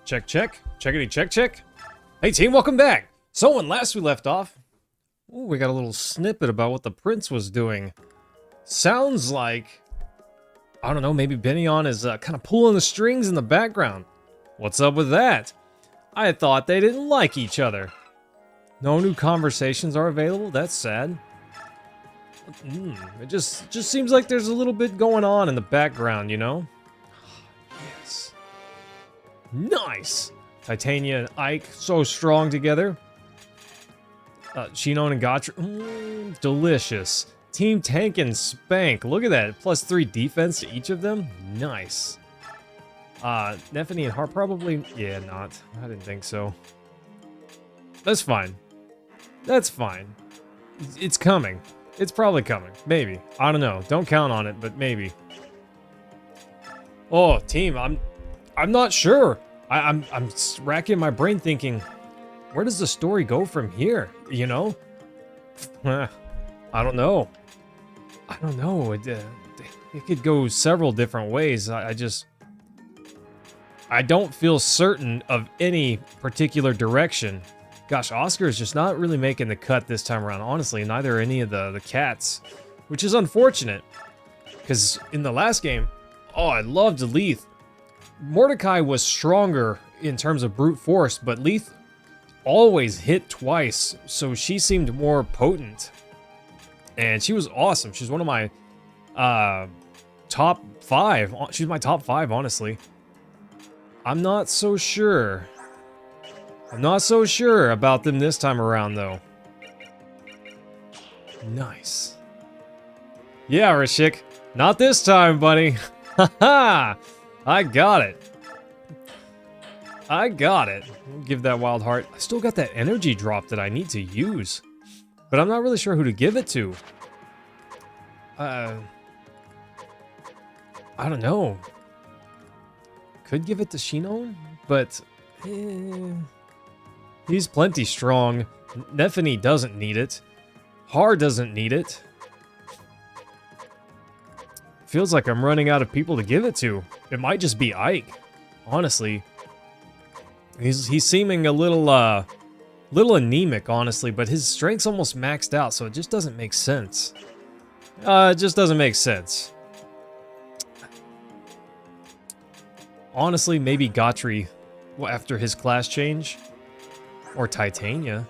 Check, check. Checkity, check, check. Hey, team, welcome back. So, when last we left off, we got a little snippet about what the prince was doing. Sounds like, I don't know, maybe Benyon is kind of pulling the strings in the background. What's up with that? I thought they didn't like each other. No new conversations are available? That's sad. It just seems like there's a little bit going on in the background, you know? Yes. Nice! Titania and Ike, so strong together. Shinon and Gotcha, delicious. Team Tank and Spank, look at that. +3 defense to each of them. Nice. Neffany and Hart probably, yeah, not. I didn't think so. That's fine. That's fine. It's coming. It's probably coming. Maybe. I don't know. Don't count on it, but maybe. Oh, team, I'm not sure. I'm racking my brain thinking, where does the story go from here? You know? I don't know. I don't know. It could go several different ways. I don't feel certain of any particular direction. Gosh, Oscar is just not really making the cut this time around. Honestly, neither are any of the cats, which is unfortunate. Because in the last game, oh, I loved Leith. Mordecai was stronger in terms of brute force, but Leith always hit twice, so she seemed more potent. And she was awesome. She's one of my top 5. She's my top 5, honestly. I'm not so sure. I'm not so sure about them this time around, though. Nice. Yeah, Rashik. Not this time, buddy. Haha! I got it. I got it. We'll give that wild heart. I still got that energy drop that I need to use. But I'm not really sure who to give it to. I don't know. Could give it to Shinon, but he's plenty strong. Neffany doesn't need it. Har doesn't need it. Feels like I'm running out of people to give it to. It might just be Ike, honestly. He's seeming a little anemic, honestly, but his strength's almost maxed out, so it just doesn't make sense. It just doesn't make sense. Honestly, maybe Gotri after his class change. Or Titania.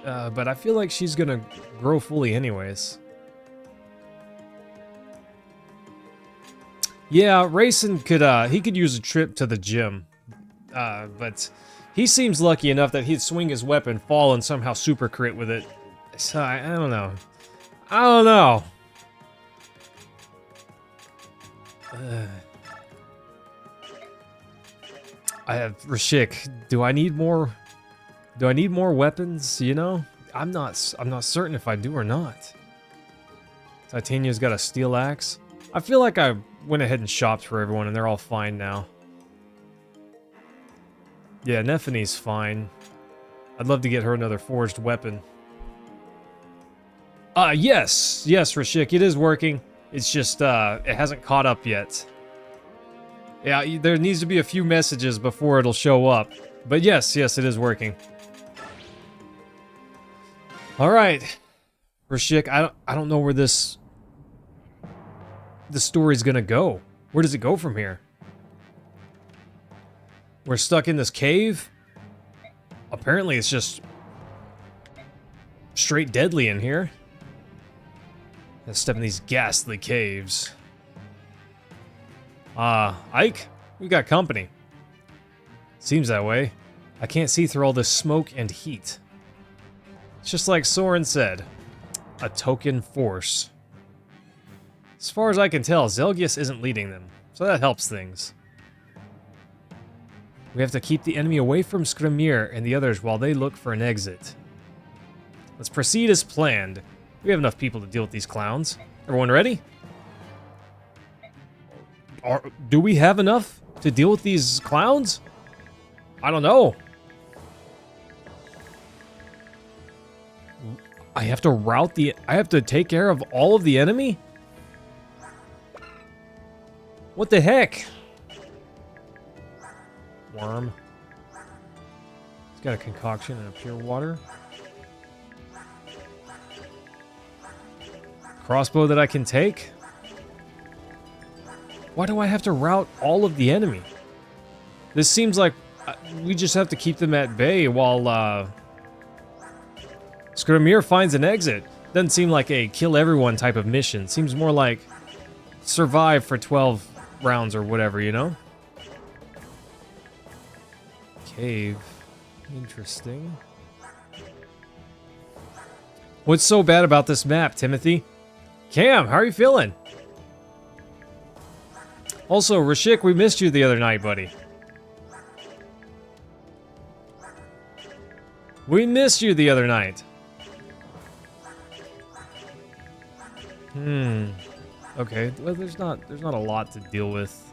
But I feel like she's gonna grow fully anyways. Yeah, Rayson he could use a trip to the gym. But he seems lucky enough that he'd swing his weapon, fall, and somehow super crit with it. So I don't know. I don't know. I have Rashik. Do I need more? Do I need more weapons? You know, I'm not certain if I do or not. Titania's got a steel axe. I feel like I went ahead and shopped for everyone, and they're all fine now. Yeah, Neffany's fine. I'd love to get her another forged weapon. Yes, Rashik, it is working. It's just, it hasn't caught up yet. Yeah, there needs to be a few messages before it'll show up. But yes, it is working. All right, Rashik, I don't know where the story's gonna go. Where does it go from here? We're stuck in this cave. Apparently, it's just straight deadly in here. Let's step in these ghastly caves. Ike, we got company. Seems that way. I can't see through all this smoke and heat. It's just like Soren said, a token force. As far as I can tell, Zelgius isn't leading them, so that helps things. We have to keep the enemy away from Skrimir and the others while they look for an exit. Let's proceed as planned. We have enough people to deal with these clowns. Everyone ready? Do we have enough to deal with these clowns? I don't know. I have to take care of all of the enemy? What the heck? Worm. It's got a concoction and a pure water. Crossbow that I can take? Why do I have to route all of the enemy? This seems like we just have to keep them at bay while Skramir finds an exit. Doesn't seem like a kill everyone type of mission. Seems more like survive for 12 rounds or whatever, you know? Cave. Interesting. What's so bad about this map, Timothy? Cam, how are you feeling? Also, Rashik, we missed you the other night, buddy. We missed you the other night. Okay. Well, there's not a lot to deal with.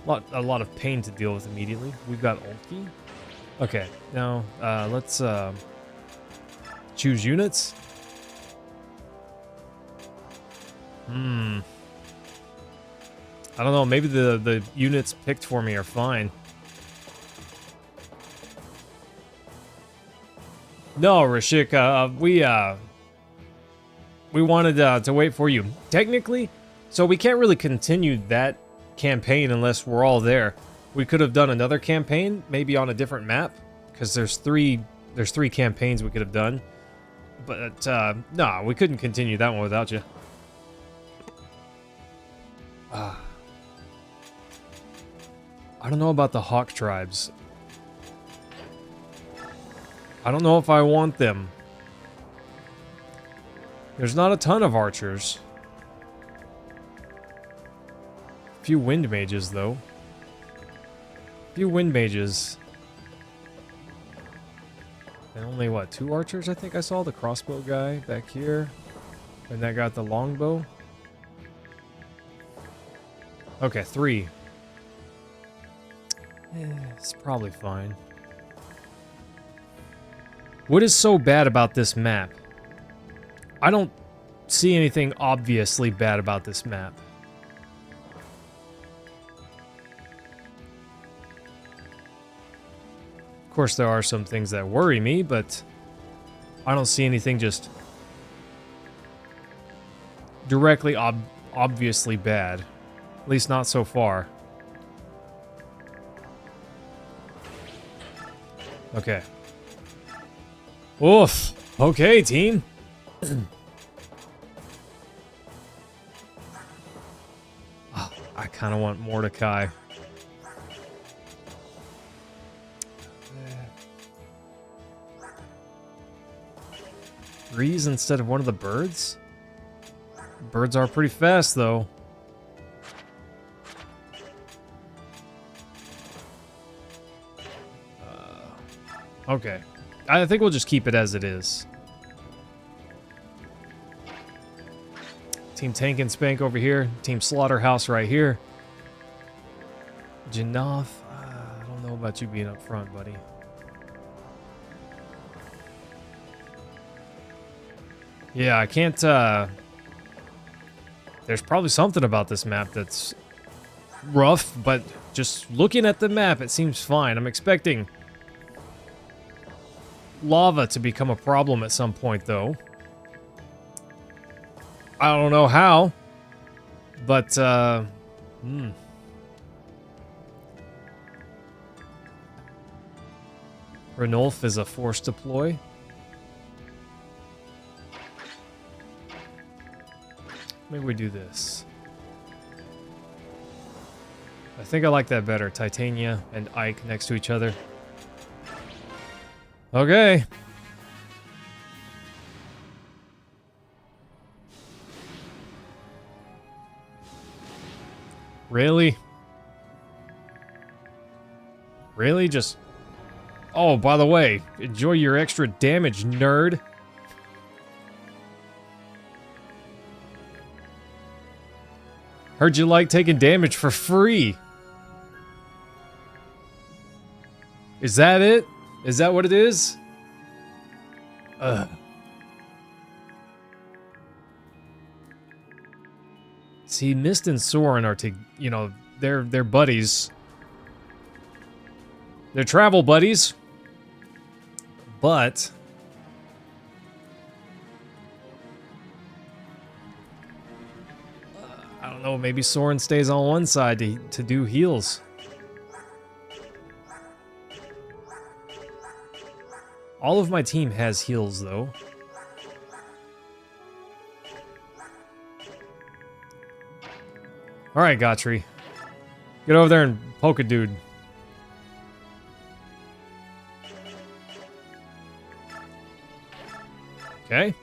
A lot of pain to deal with immediately. We've got Ulti. Okay. Now, let's choose units. I don't know. Maybe the units picked for me are fine. No, Rashik. We wanted to wait for you. Technically, so we can't really continue that campaign unless we're all there. We could have done another campaign, maybe on a different map, because there's three campaigns we could have done. But nah, we couldn't continue that one without you. I don't know about the Hawk tribes. I don't know if I want them. There's not a ton of archers. A few wind mages, though. A few wind mages. And only, what, 2 archers? I think I saw the crossbow guy back here. And that got the longbow. Okay, 3. It's probably fine. What is so bad about this map? I don't see anything obviously bad about this map. Of course, there are some things that worry me, but I don't see anything just directly obviously bad. At least not so far. Okay. Oof. Okay, team. Oh, I kind of want Mordecai. Breeze instead of one of the birds? Birds are pretty fast, though. Okay. I think we'll just keep it as it is. Team Tank and Spank over here. Team Slaughterhouse right here. Janov, I don't know about you being up front, buddy. Yeah, I can't, there's probably something about this map that's rough, but just looking at the map, it seems fine. I'm expecting lava to become a problem at some point, though. I don't know how, but, Ranulf is a force deploy. Maybe we do this. I think I like that better. Titania and Ike next to each other. Okay. Really? Really? Just... Oh, by the way, enjoy your extra damage, nerd. Heard you like taking damage for free. Is that it? Is that what it is? Ugh. See, Mist and Soren are you know, they're buddies. They're travel buddies. But I don't know, maybe Soren stays on one side to do heals. All of my team has heals, though. Alright, Gotri. Get over there and poke a dude. Okay.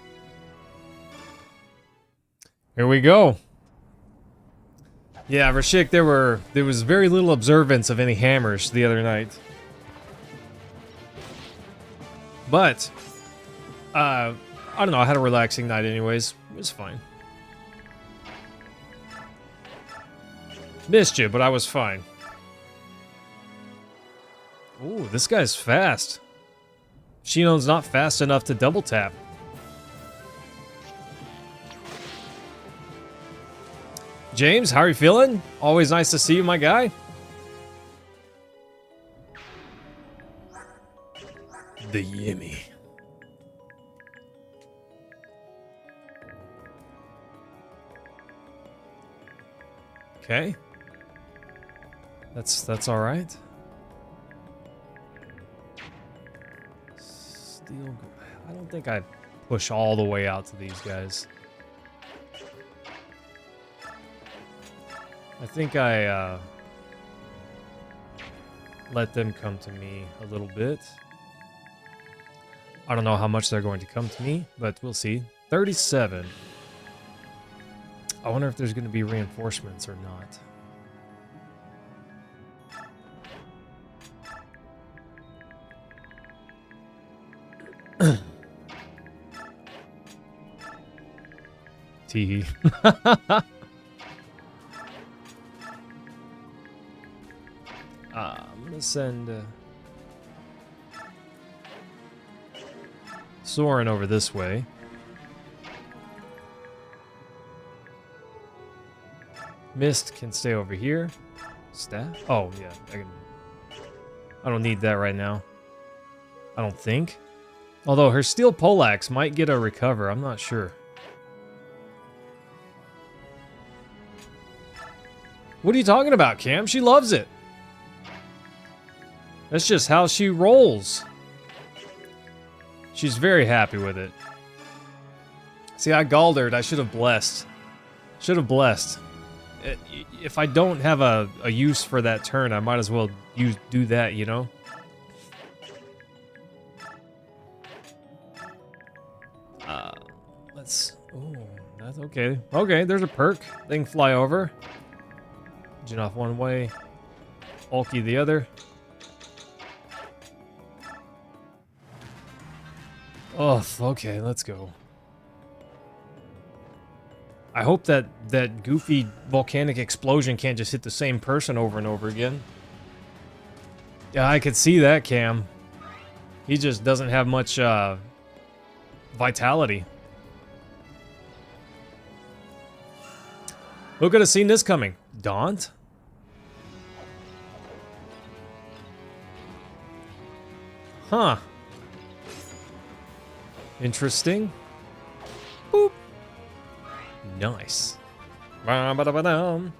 Here we go. Yeah, Rashik, there was very little observance of any hammers the other night. But, I don't know, I had a relaxing night anyways. It was fine. Missed you, but I was fine. Ooh, this guy's fast. Shino's not fast enough to double tap. James, how are you feeling? Always nice to see you, my guy. The Yimmy. Okay. That's all right. Steel. I don't think I'd push all the way out to these guys. I think I let them come to me a little bit. I don't know how much they're going to come to me, but we'll see. 37. I wonder if there's going to be reinforcements or not. Tee. I'm gonna send Soren over this way. Mist can stay over here. Staff? Oh yeah, I don't need that right now. I don't think. Although her steel poleaxe might get a recover, I'm not sure. What are you talking about, Cam? She loves it. That's just how she rolls. She's very happy with it. See, I galdered. I should have blessed. Should have blessed. If I don't have a use for that turn, I might as well do that, you know? Let's... Oh, that's okay. Okay, there's a perk. They can fly over. Jin off one way. Ulky the other. Oh, okay, let's go. I hope that goofy volcanic explosion can't just hit the same person over and over again. Yeah, I could see that, Cam. He just doesn't have much vitality. Who could have seen this coming? Daunt? Huh. Interesting. Boop. Nice. Ba-ba-da-ba-dum.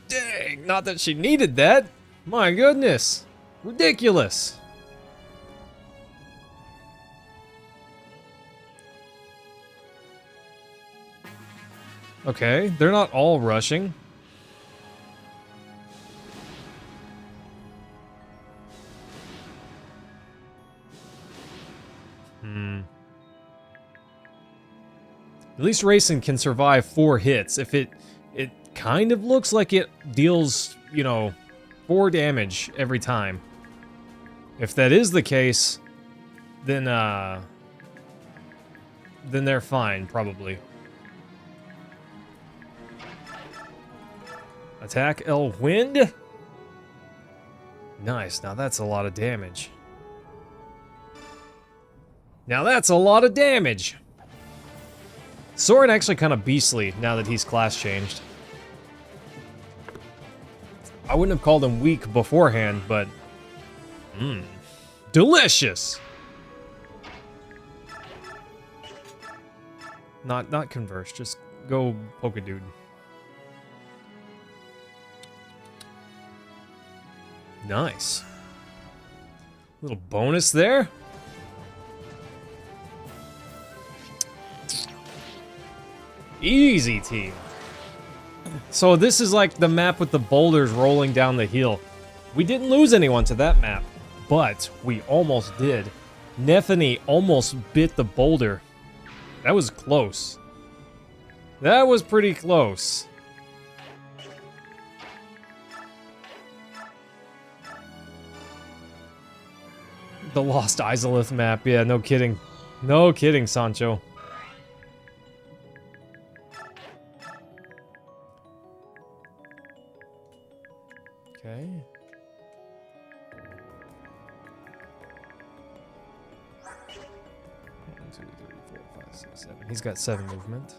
Dang, not that she needed that. My goodness. Ridiculous. Okay, they're not all rushing. At least Racing can survive 4 hits. If it kind of looks like it deals, you know, 4 damage every time. If that is the case, then they're fine, probably. Attack El Wind. Nice. Now that's a lot of damage. Now that's a lot of damage. Soren actually kind of beastly now that he's class changed. I wouldn't have called him weak beforehand, but delicious. Not converse, just go poke a dude. Nice. Little bonus there. Easy team. So this is like the map with the boulders rolling down the hill. We didn't lose anyone to that map, but we almost did. Nethany almost bit the boulder. That was close. That was pretty close. The Lost Izalith map. Yeah, no kidding. No kidding, Sancho. Okay. 1, 2, 3, 4, 5, 6, 7. He's got 7 movement.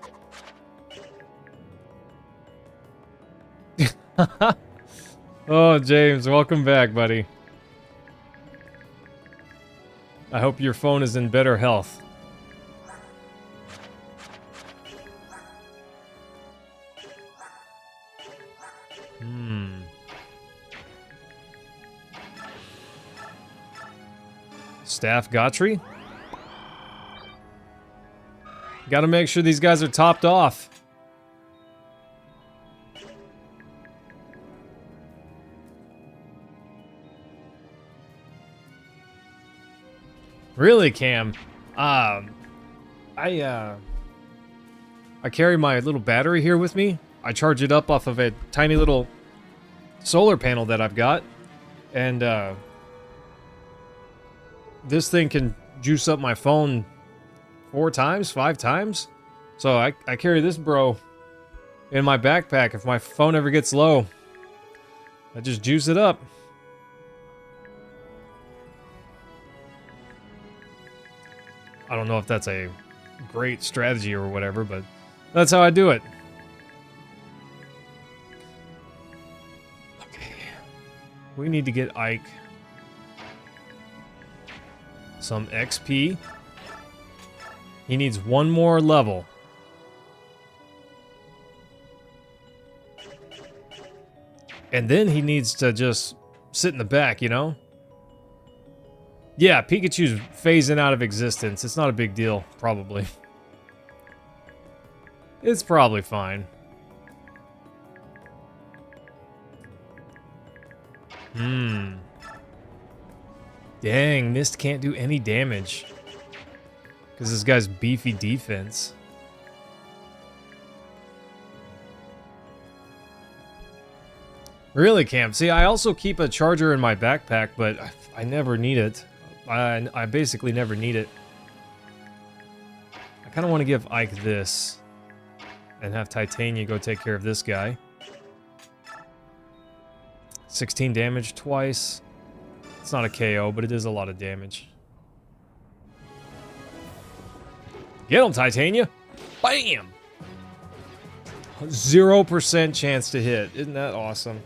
Oh, James, welcome back, buddy. I hope your phone is in better health. Staff Gotri. Gotta make sure these guys are topped off. Really, Cam? I carry my little battery here with me. I charge it up off of a tiny little solar panel that I've got. And, this thing can juice up my phone 4 times, 5 times. So I carry this bro in my backpack. If my phone ever gets low, I just juice it up. I don't know if that's a great strategy or whatever, but that's how I do it. Okay. We need to get Ike some XP. He needs 1 more level. And then he needs to just sit in the back, you know? Yeah, Pikachu's phasing out of existence. It's not a big deal, probably. It's probably fine. Dang, Mist can't do any damage. Because this guy's beefy defense. Really, Cam? See, I also keep a charger in my backpack, but I never need it. I basically never need it. I kind of want to give Ike this. And have Titania go take care of this guy. 16 damage twice. It's not a KO, but it is a lot of damage. Get him, Titania! Bam! 0% chance to hit. Isn't that awesome?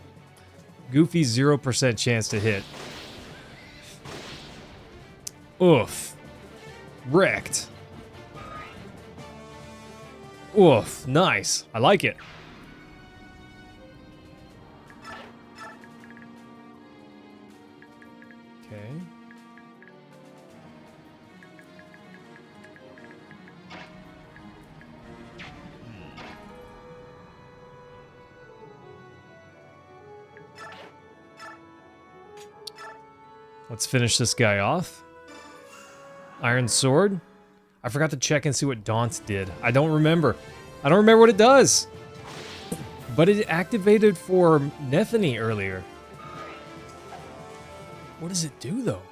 Goofy 0% chance to hit. Oof. Wrecked. Oof. Nice. I like it. Okay. Let's finish this guy off. Iron Sword. I forgot to check and see what Daunt did. I don't remember. I don't remember what it does. But it activated for Nethany earlier. What does it do, though?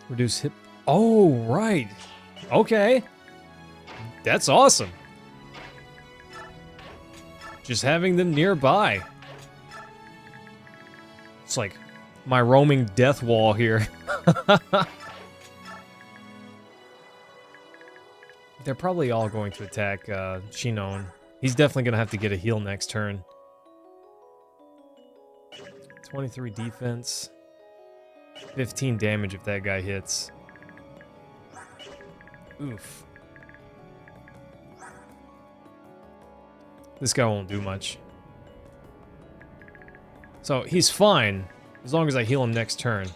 Reduce hit... Oh, right. Okay. That's awesome. Just having them nearby. It's like my roaming death wall here. They're probably all going to attack Shinon. He's definitely going to have to get a heal next turn. 23 defense. 15 damage if that guy hits. Oof. This guy won't do much. So he's fine as long as I heal him next turn.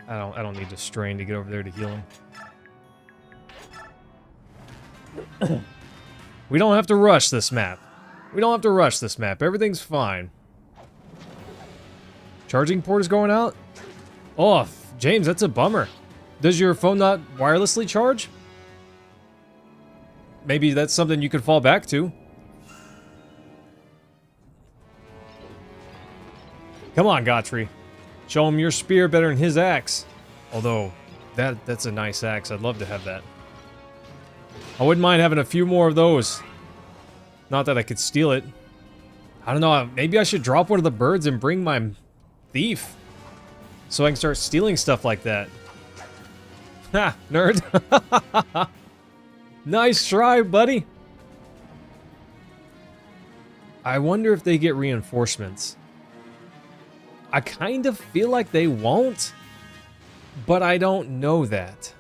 I don't need to strain to get over there to heal him. We don't have to rush this map. We don't have to rush this map. Everything's fine. Charging port is going out? Oh, James, that's a bummer. Does your phone not wirelessly charge? Maybe that's something you could fall back to. Come on, Gotri. Show him your spear better than his axe. Although, that's a nice axe. I'd love to have that. I wouldn't mind having a few more of those. Not that I could steal it. I don't know. Maybe I should drop one of the birds and bring my thief. So I can start stealing stuff like that. Ha! Nerd. Nice try, buddy. I wonder if they get reinforcements. I kind of feel like they won't, but I don't know that.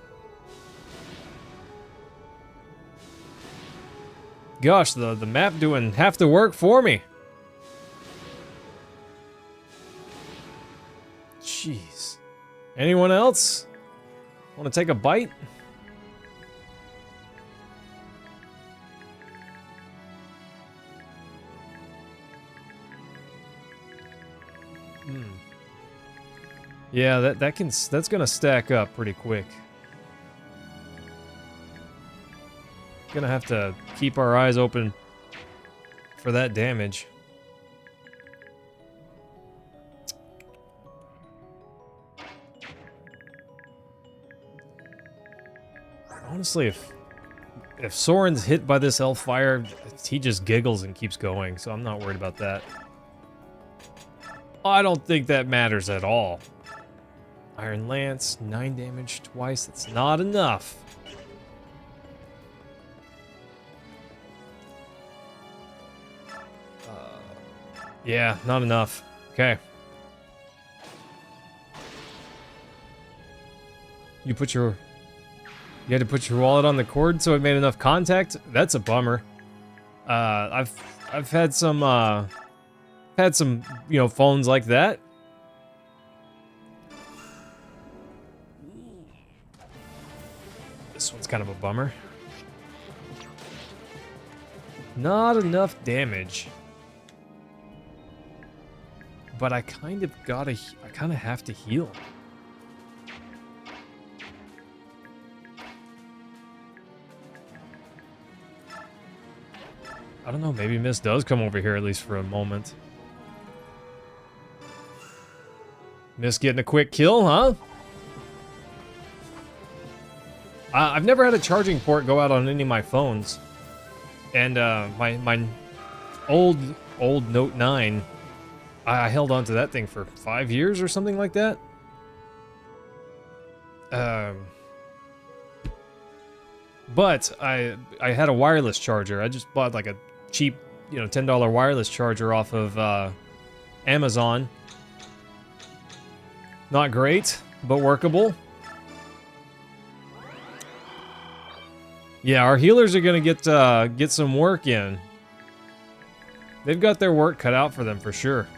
Gosh, the map doing half the work for me. Jeez. Anyone else want to take a bite? Yeah, that's gonna stack up pretty quick. Gonna have to keep our eyes open for that damage. Honestly, if Soren's hit by this elf fire, he just giggles and keeps going, so I'm not worried about that. I don't think that matters at all. Iron Lance, 9 damage twice. That's not enough. Yeah, not enough. Okay. You had to put your wallet on the cord so it made enough contact? That's a bummer. I've had some phones like that. This one's kind of a bummer. Not enough damage. But I kind of have to heal. I don't know, maybe Mist does come over here at least for a moment. Mist getting a quick kill, huh? I've never had a charging port go out on any of my phones. And my old Note 9, I held on to that thing for 5 years or something like that. But I had a wireless charger. I just bought like a cheap, $10 wireless charger off of Amazon. Not great, but workable. Yeah, our healers are gonna get some work in. They've got their work cut out for them for sure.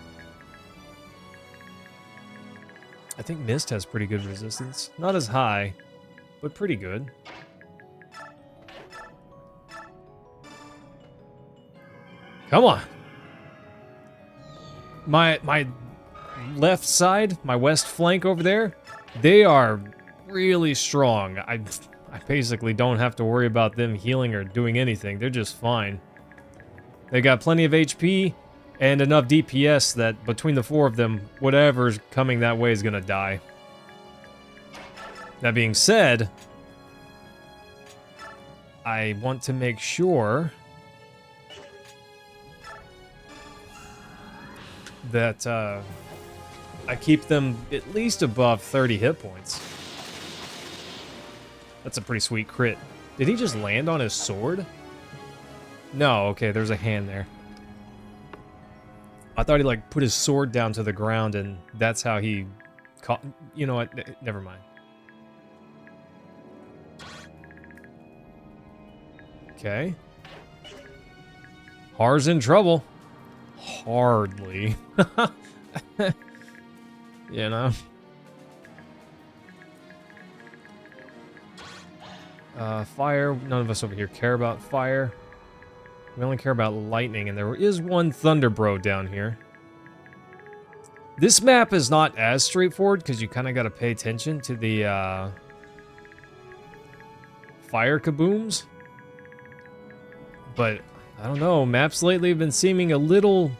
I think Mist has pretty good resistance. Not as high, but pretty good. Come on. My left side, my west flank over there, they are really strong. I basically don't have to worry about them healing or doing anything. They're just fine. They got plenty of HP and enough DPS that between the four of them, whatever's coming that way is gonna die. That being said, I want to make sure that I keep them at least above 30 hit points. That's a pretty sweet crit. Did he just land on his sword? No, okay, there's a hand there. I thought he like put his sword down to the ground and that's how he caught. You know what? Never mind. Okay. Har's in trouble. Hardly. You know? Fire. None of us over here care about fire. We only care about lightning, and there is one Thunder Bro down here. This map is not as straightforward, because you kind of got to pay attention to the fire kabooms. But, I don't know, maps lately have been seeming a little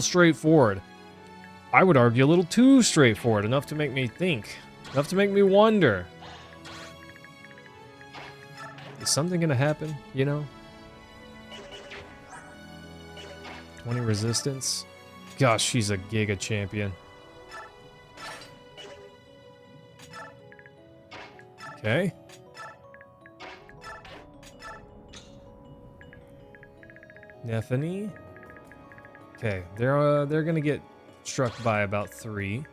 straightforward. I would argue a little too straightforward, enough to make me think. Enough to make me wonder. Is something gonna happen, you know? 20 resistance. Gosh, she's a Giga champion. Okay. Nephany. Okay, they're gonna get struck by about 3.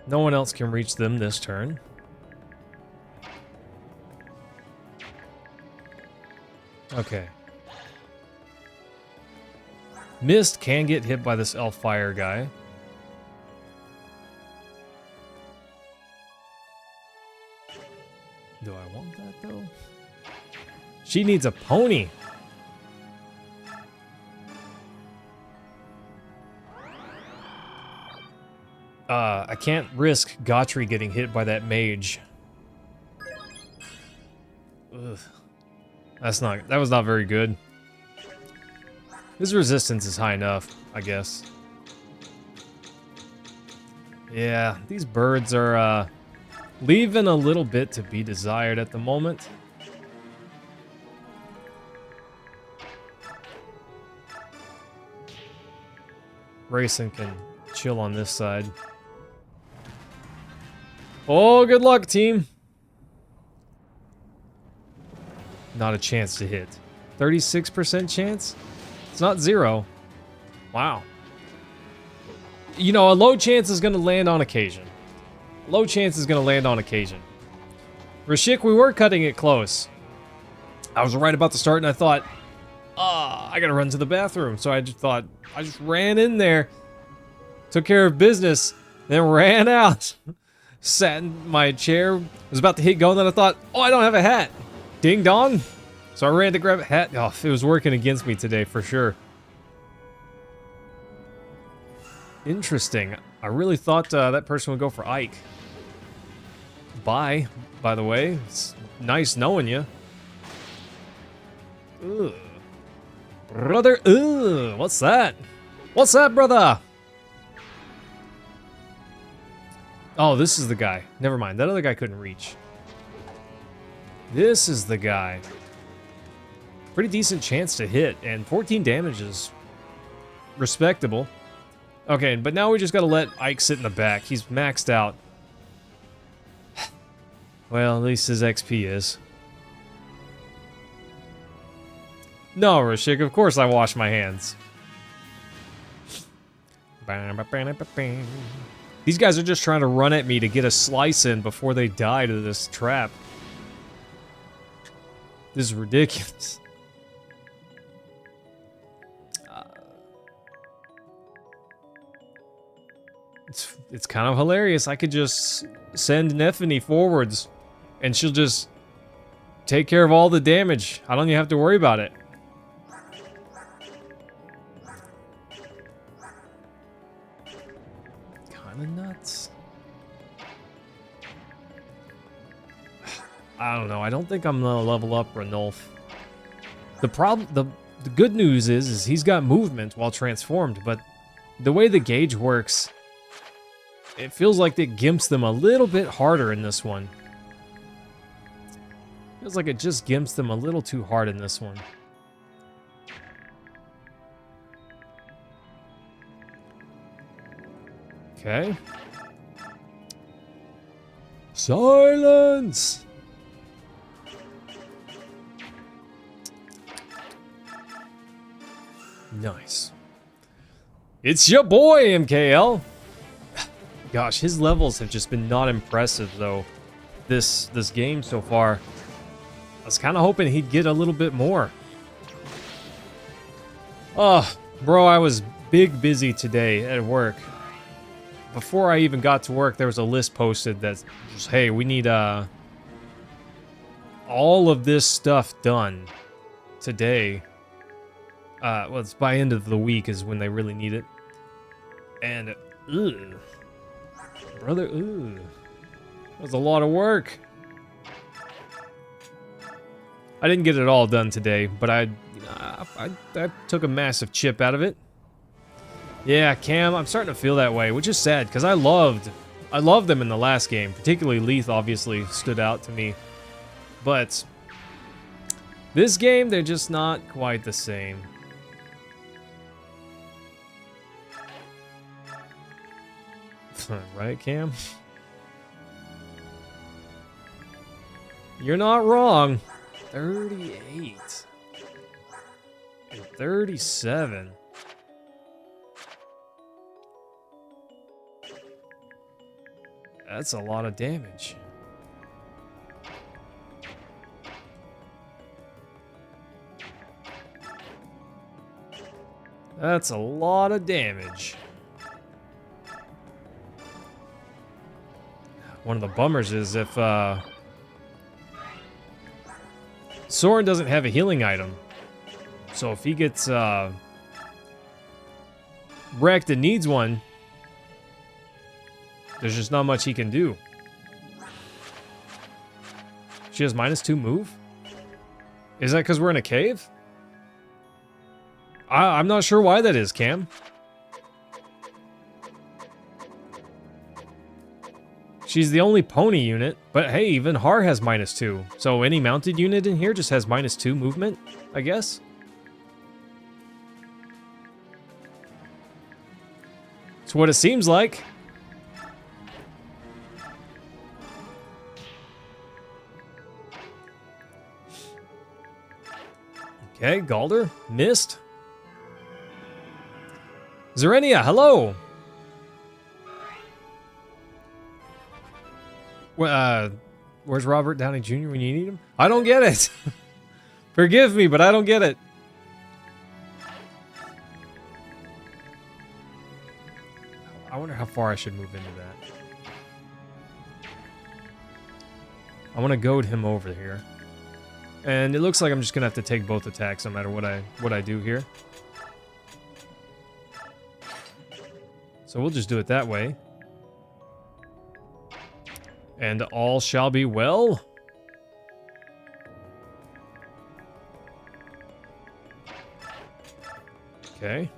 No one else can reach them this turn. Okay. Mist can get hit by this elf fire guy. Do I want that though? She needs a pony. I can't risk Gotri getting hit by that mage. Ugh. That was not very good. His resistance is high enough, I guess. Yeah, these birds are leaving a little bit to be desired at the moment. Rayson can chill on this side. Oh, good luck, team. Not a chance to hit. 36% chance? It's not 0. Wow. You know, a low chance is going to land on occasion. Low chance is going to land on occasion. Rashik, we were cutting it close. I was right about to start and I thought, I got to run to the bathroom. So I just ran in there, took care of business, then ran out. Sat in my chair, was about to hit go, and then I thought, oh, I don't have a hat. Ding dong. So I ran to grab a hat. Oh, it was working against me today for sure. Interesting. I really thought that person would go for Ike. Bye, by the way. It's nice knowing you. Ugh. Brother, ugh, what's that? What's that, brother? Oh, this is the guy. Never mind, that other guy couldn't reach. This is the guy. Pretty decent chance to hit, and 14 damage is respectable. Okay, but now we just gotta let Ike sit in the back. He's maxed out. Well, at least his XP is. No, Rashik, of course I wash my hands. These guys are just trying to run at me to get a slice in before they die to this trap. This is ridiculous. It's kind of hilarious. I could just send Nephany forwards and she'll just take care of all the damage. I don't even have to worry about it. Kind of nuts. I don't know. I don't think I'm gonna level up Ranulf. The good news is he's got movement while transformed, but the way the gauge works, it feels like it gimps them a little bit harder in this one. Feels like it just gimps them a little too hard in this one. Okay. Silence! Nice. It's your boy, MKL! Gosh, his levels have just been not impressive, though, this game so far. I was kind of hoping he'd get a little bit more. Oh, bro, I was big busy today at work. Before I even got to work, there was a list posted that just, hey, we need all of this stuff done today. Well, it's by end of the week is when they really need it. And, brother, that was a lot of work. I didn't get it all done today, but I took a massive chip out of it. Yeah, Cam, I'm starting to feel that way, which is sad, because I loved them in the last game. Particularly Leith, obviously, stood out to me. But this game, they're just not quite the same. Right, Cam? You're not wrong. 38. And 37. That's a lot of damage. That's a lot of damage. One of the bummers is if Soren doesn't have a healing item. So if he gets wrecked and needs one, there's just not much he can do. She has -2 move? Is that because we're in a cave? I'm not sure why that is, Cam. She's the only pony unit, but hey, even Har has -2. So any mounted unit in here just has -2 movement, I guess? It's what it seems like. Okay, Galder, missed. Zerenia, hello! Where's Robert Downey Jr. when you need him? I don't get it. Forgive me, but I don't get it. I wonder how far I should move into that. I want to goad him over here. And it looks like I'm just going to have to take both attacks no matter what I do here. So we'll just do it that way. And all shall be well. Okay.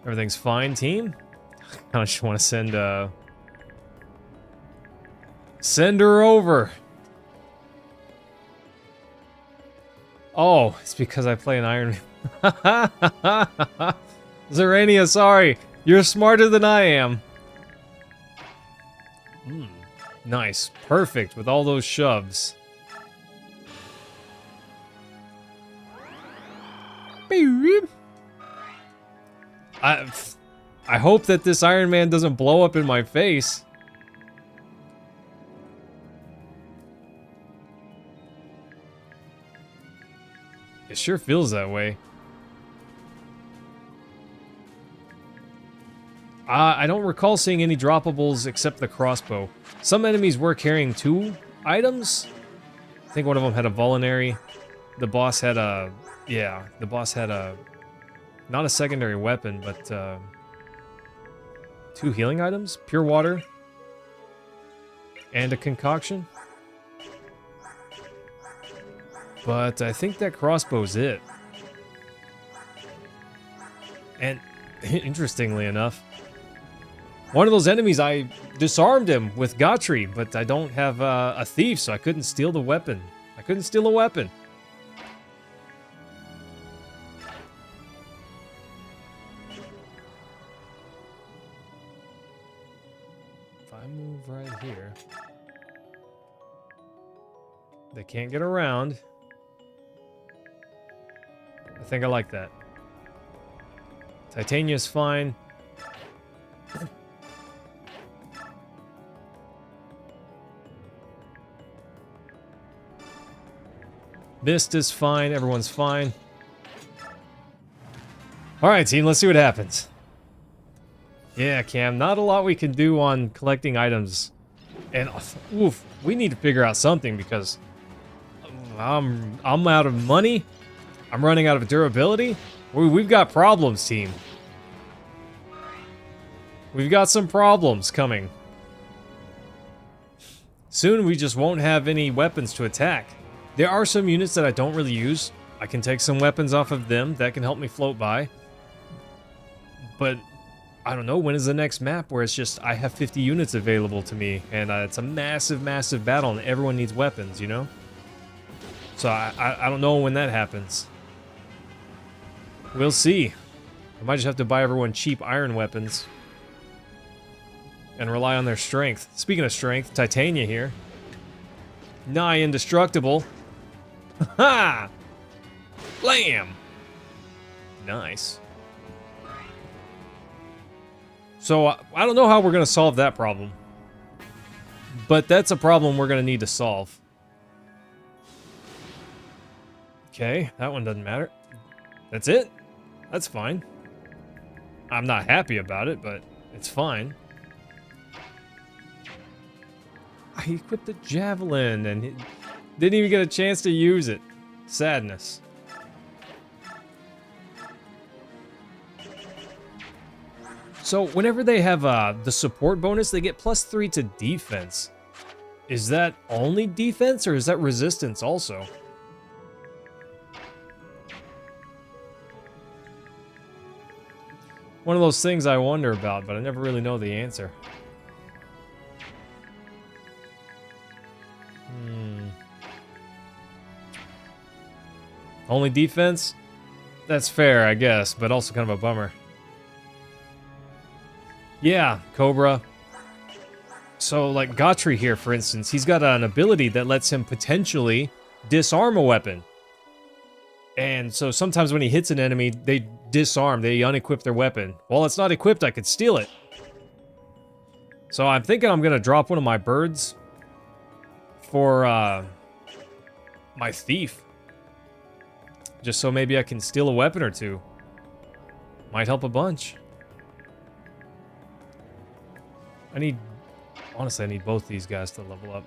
Everything's fine, team. I just want to send her over. Oh, it's because I play an Iron Man. Zerania, sorry. You're smarter than I am. Nice. Perfect with all those shoves. I hope that this Iron Man doesn't blow up in my face. It sure feels that way. I don't recall seeing any droppables except the crossbow. Some enemies were carrying 2 items. I think one of them had a Vulnerary. The boss had a... Yeah, the boss had a... Not a secondary weapon, but 2 healing items. Pure water. And a concoction. But I think that crossbow's it. And interestingly enough, One of those enemies, I disarmed him with Gotri, but I don't have a thief, so I couldn't steal the weapon. I couldn't steal a weapon. If I move right here, they can't get around. I think I like that. Titania's fine. Mist is fine. Everyone's fine. Alright, team. Let's see what happens. Yeah, Cam. Not a lot we can do on collecting items. And, oof, we need to figure out something because I'm out of money. I'm running out of durability. We've got problems, team. We've got some problems coming. Soon we just won't have any weapons to attack. There are some units that I don't really use. I can take some weapons off of them. That can help me float by. But, I don't know, when is the next map where it's just, I have 50 units available to me, and it's a massive, massive battle, and everyone needs weapons, you know? So, I don't know when that happens. We'll see. I might just have to buy everyone cheap iron weapons. And rely on their strength. Speaking of strength, Titania here. Nigh indestructible. Ha! Blam! Nice. So, I don't know how we're going to solve that problem. But that's a problem we're going to need to solve. Okay, that one doesn't matter. That's it? That's fine. I'm not happy about it, but it's fine. I equipped the javelin and it didn't even get a chance to use it. Sadness. So whenever they have the support bonus, they get +3 to defense. Is that only defense or is that resistance also? One of those things I wonder about, but I never really know the answer. Only defense? That's fair, I guess, but also kind of a bummer. Yeah, Cobra. So, like Gotri here, for instance, he's got an ability that lets him potentially disarm a weapon. And so sometimes when he hits an enemy, they disarm, they unequip their weapon. While it's not equipped, I could steal it. So I'm thinking I'm going to drop one of my birds for my thief. Just so maybe I can steal a weapon or two. Might help a bunch. Honestly, I need both these guys to level up.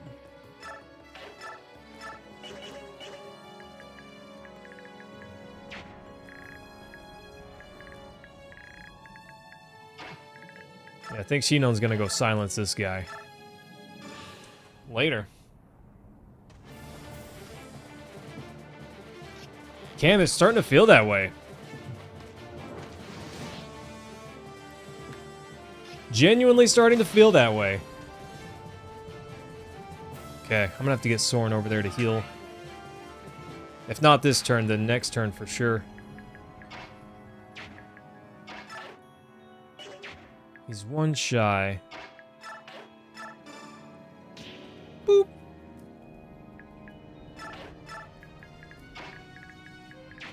Yeah, I think Shinon's gonna go silence this guy. Later. Cam, it's starting to feel that way. Genuinely starting to feel that way. Okay, I'm gonna have to get Soren over there to heal. If not this turn, then next turn for sure. He's one shy. Boop.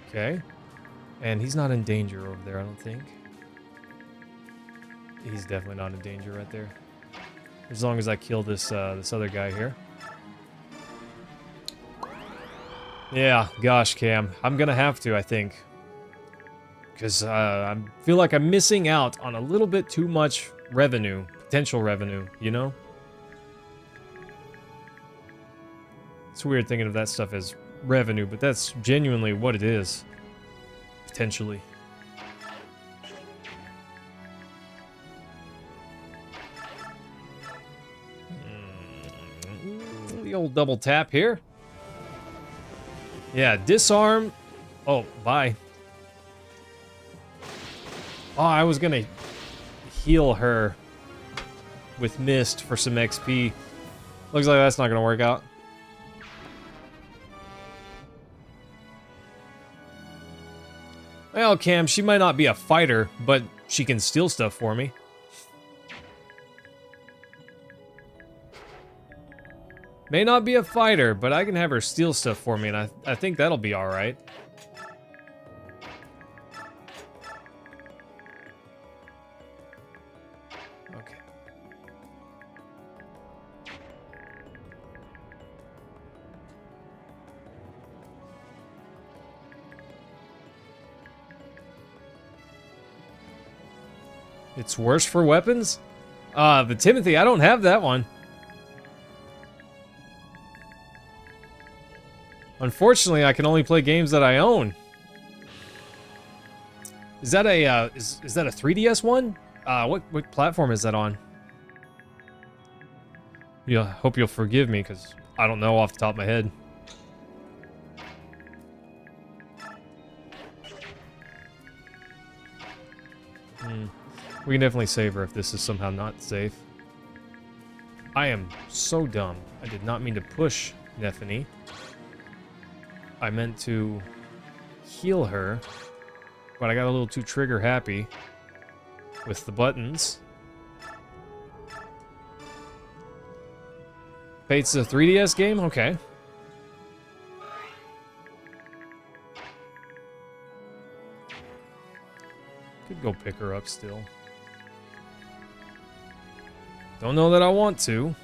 Okay. And he's not in danger over there, I don't think. He's definitely not in danger right there. As long as I kill this this other guy here. Yeah, gosh, Cam. I'm gonna have to, I think. Because I feel like I'm missing out on a little bit too much revenue. Potential revenue, you know? It's weird thinking of that stuff as revenue, but that's genuinely what it is. Potentially. The old double tap here. Yeah, disarm. Oh, bye. Oh, I was gonna heal her. with Mist for some XP. Looks like that's not going to work out. Well, Cam, she might not be a fighter, but she can steal stuff for me. May not be a fighter, but I can have her steal stuff for me, and I think that'll be alright. Okay. It's worse for weapons? The Timothy, I don't have that one. Unfortunately, I can only play games that I own. Is that a is that a 3DS one? What platform is that on? Yeah, hope you'll forgive me because I don't know off the top of my head. We can definitely save her if this is somehow not safe. I am so dumb. I did not mean to push Neffany. I meant to heal her, but I got a little too trigger happy with the buttons. Fate's a 3DS game? Okay. Could go pick her up still. Don't know that I want to.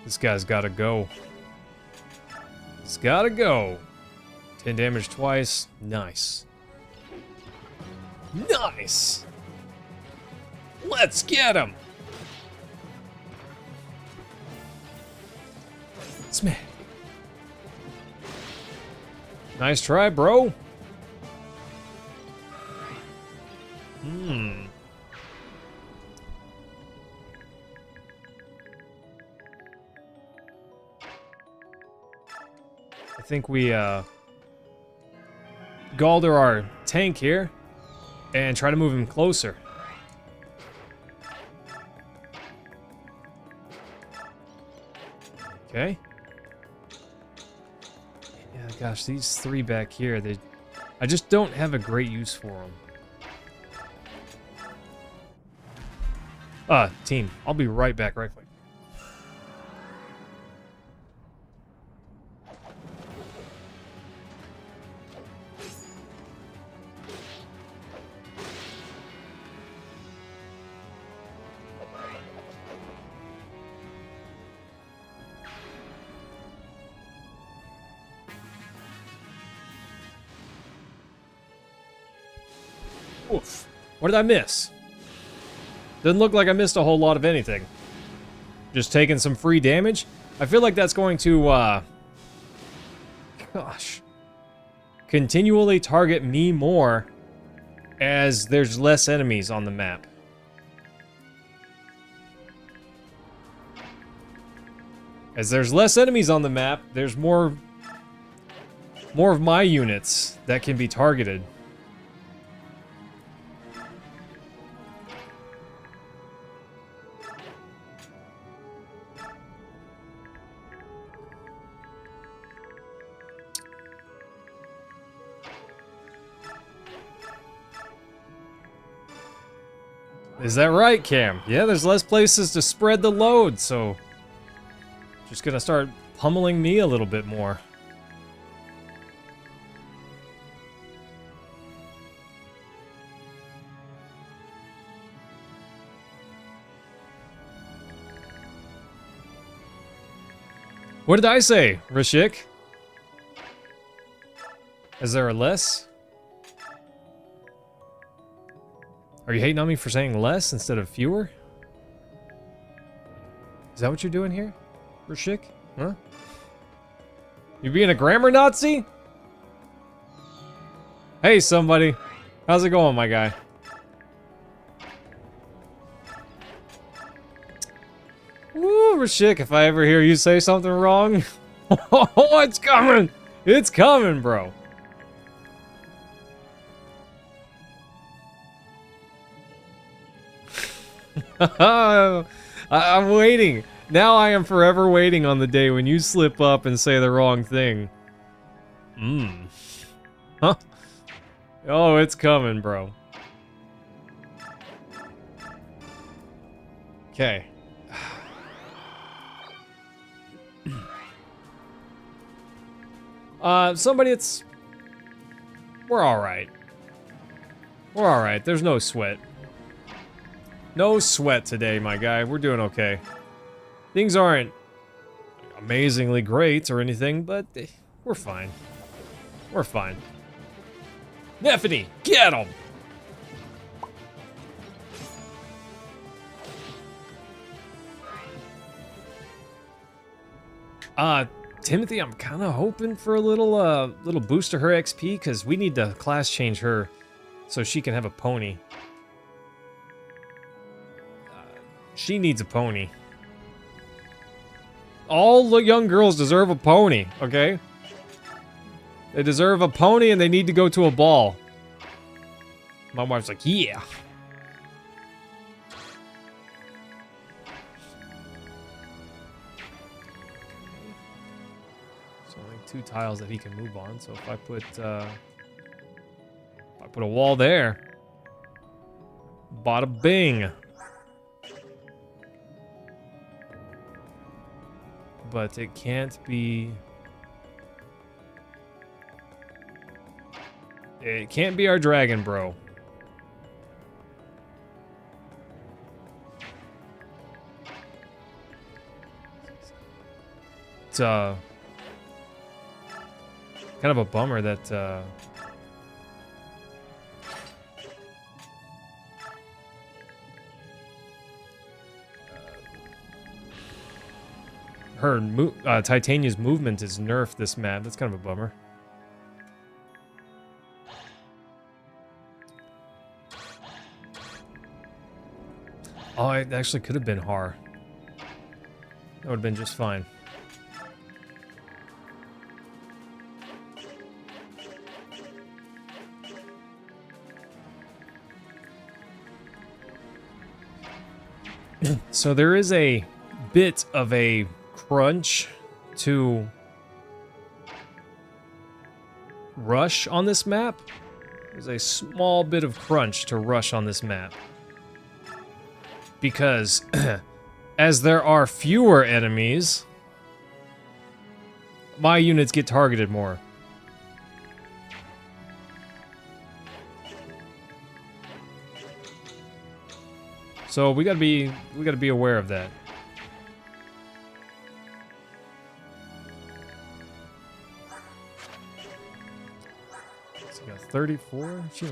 This guy's gotta go. He's gotta go. 10 damage twice. Nice. Nice! Let's get him! Smack. Nice try, bro. I think we Galder our tank here and try to move him closer. Okay. Yeah, gosh, these three back here, I just don't have a great use for them. Team, I'll be right back right quick. Oof. What did I miss? Doesn't look like I missed a whole lot of anything. Just taking some free damage. I feel like that's going to, gosh. Continually target me more as there's less enemies on the map. As there's less enemies on the map, there's more of my units that can be targeted. Is that right, Cam? Yeah, there's less places to spread the load, so just gonna start pummeling me a little bit more. What did I say, Rashik? Is there a less? Are you hating on me for saying less instead of fewer? Is that what you're doing here, Rashik? Huh? You being a grammar Nazi? Hey, somebody. How's it going, my guy? Woo, Rashik, if I ever hear you say something wrong. Oh, it's coming! It's coming, bro. I'm waiting. Now I am forever waiting on the day when you slip up and say the wrong thing. Huh? Oh, it's coming, bro. Okay. Somebody, it's... We're alright. We're alright. There's no sweat. No sweat today, my guy. We're doing okay. Things aren't amazingly great or anything, but we're fine. We're fine. Neffany, get him! Timothy, I'm kind of hoping for a little boost to her XP, because we need to class change her so she can have a pony. She needs a pony. All the young girls deserve a pony, okay? They deserve a pony and they need to go to a ball. My wife's like, yeah. So only 2 tiles that he can move on. So if I put a wall there, bada bing. But it can't be... It can't be our dragon, bro. It's kind of a bummer that her Titania's movement is nerfed this map. That's kind of a bummer. Oh, it actually could have been Har. That would have been just fine. So there is a bit of a crunch to rush on this map. There's a small bit of crunch to rush on this map. Because as there are fewer enemies, my units get targeted more. So we gotta be aware of that. So we got 34. She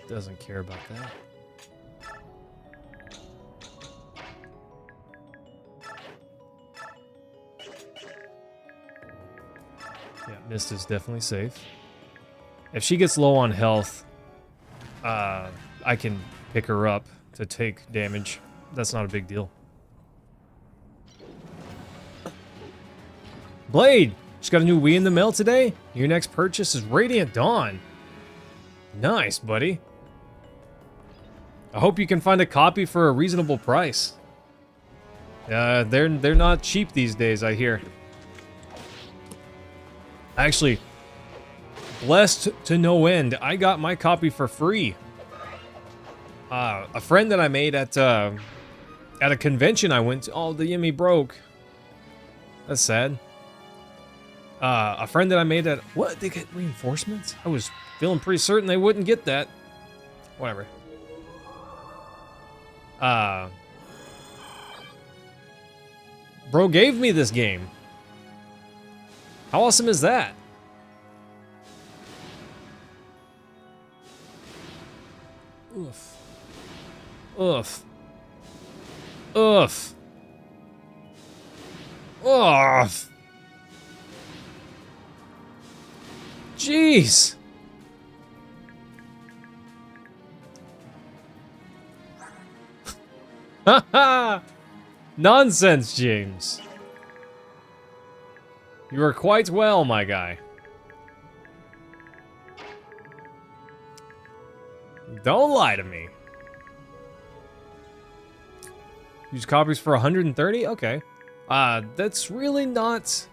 doesn't care about that. Yeah, Mist is definitely safe. If she gets low on health, I can pick her up to take damage. That's not a big deal. Blade! Just got a new Wii in the mail today? Your next purchase is Radiant Dawn. Nice, buddy. I hope you can find a copy for a reasonable price. They're not cheap these days, I hear. Actually, blessed to no end, I got my copy for free. A friend that I made at a convention I went to. Oh, the Yimmy broke. That's sad. A friend that I made at... What? They get reinforcements? I was feeling pretty certain they wouldn't get that. Whatever. Bro gave me this game. How awesome is that? Oof. Oof. Oof. Oof. Jeez. Haha. Nonsense, James. You are quite well, my guy. Don't lie to me. Use copies for 130? Okay. That's really not...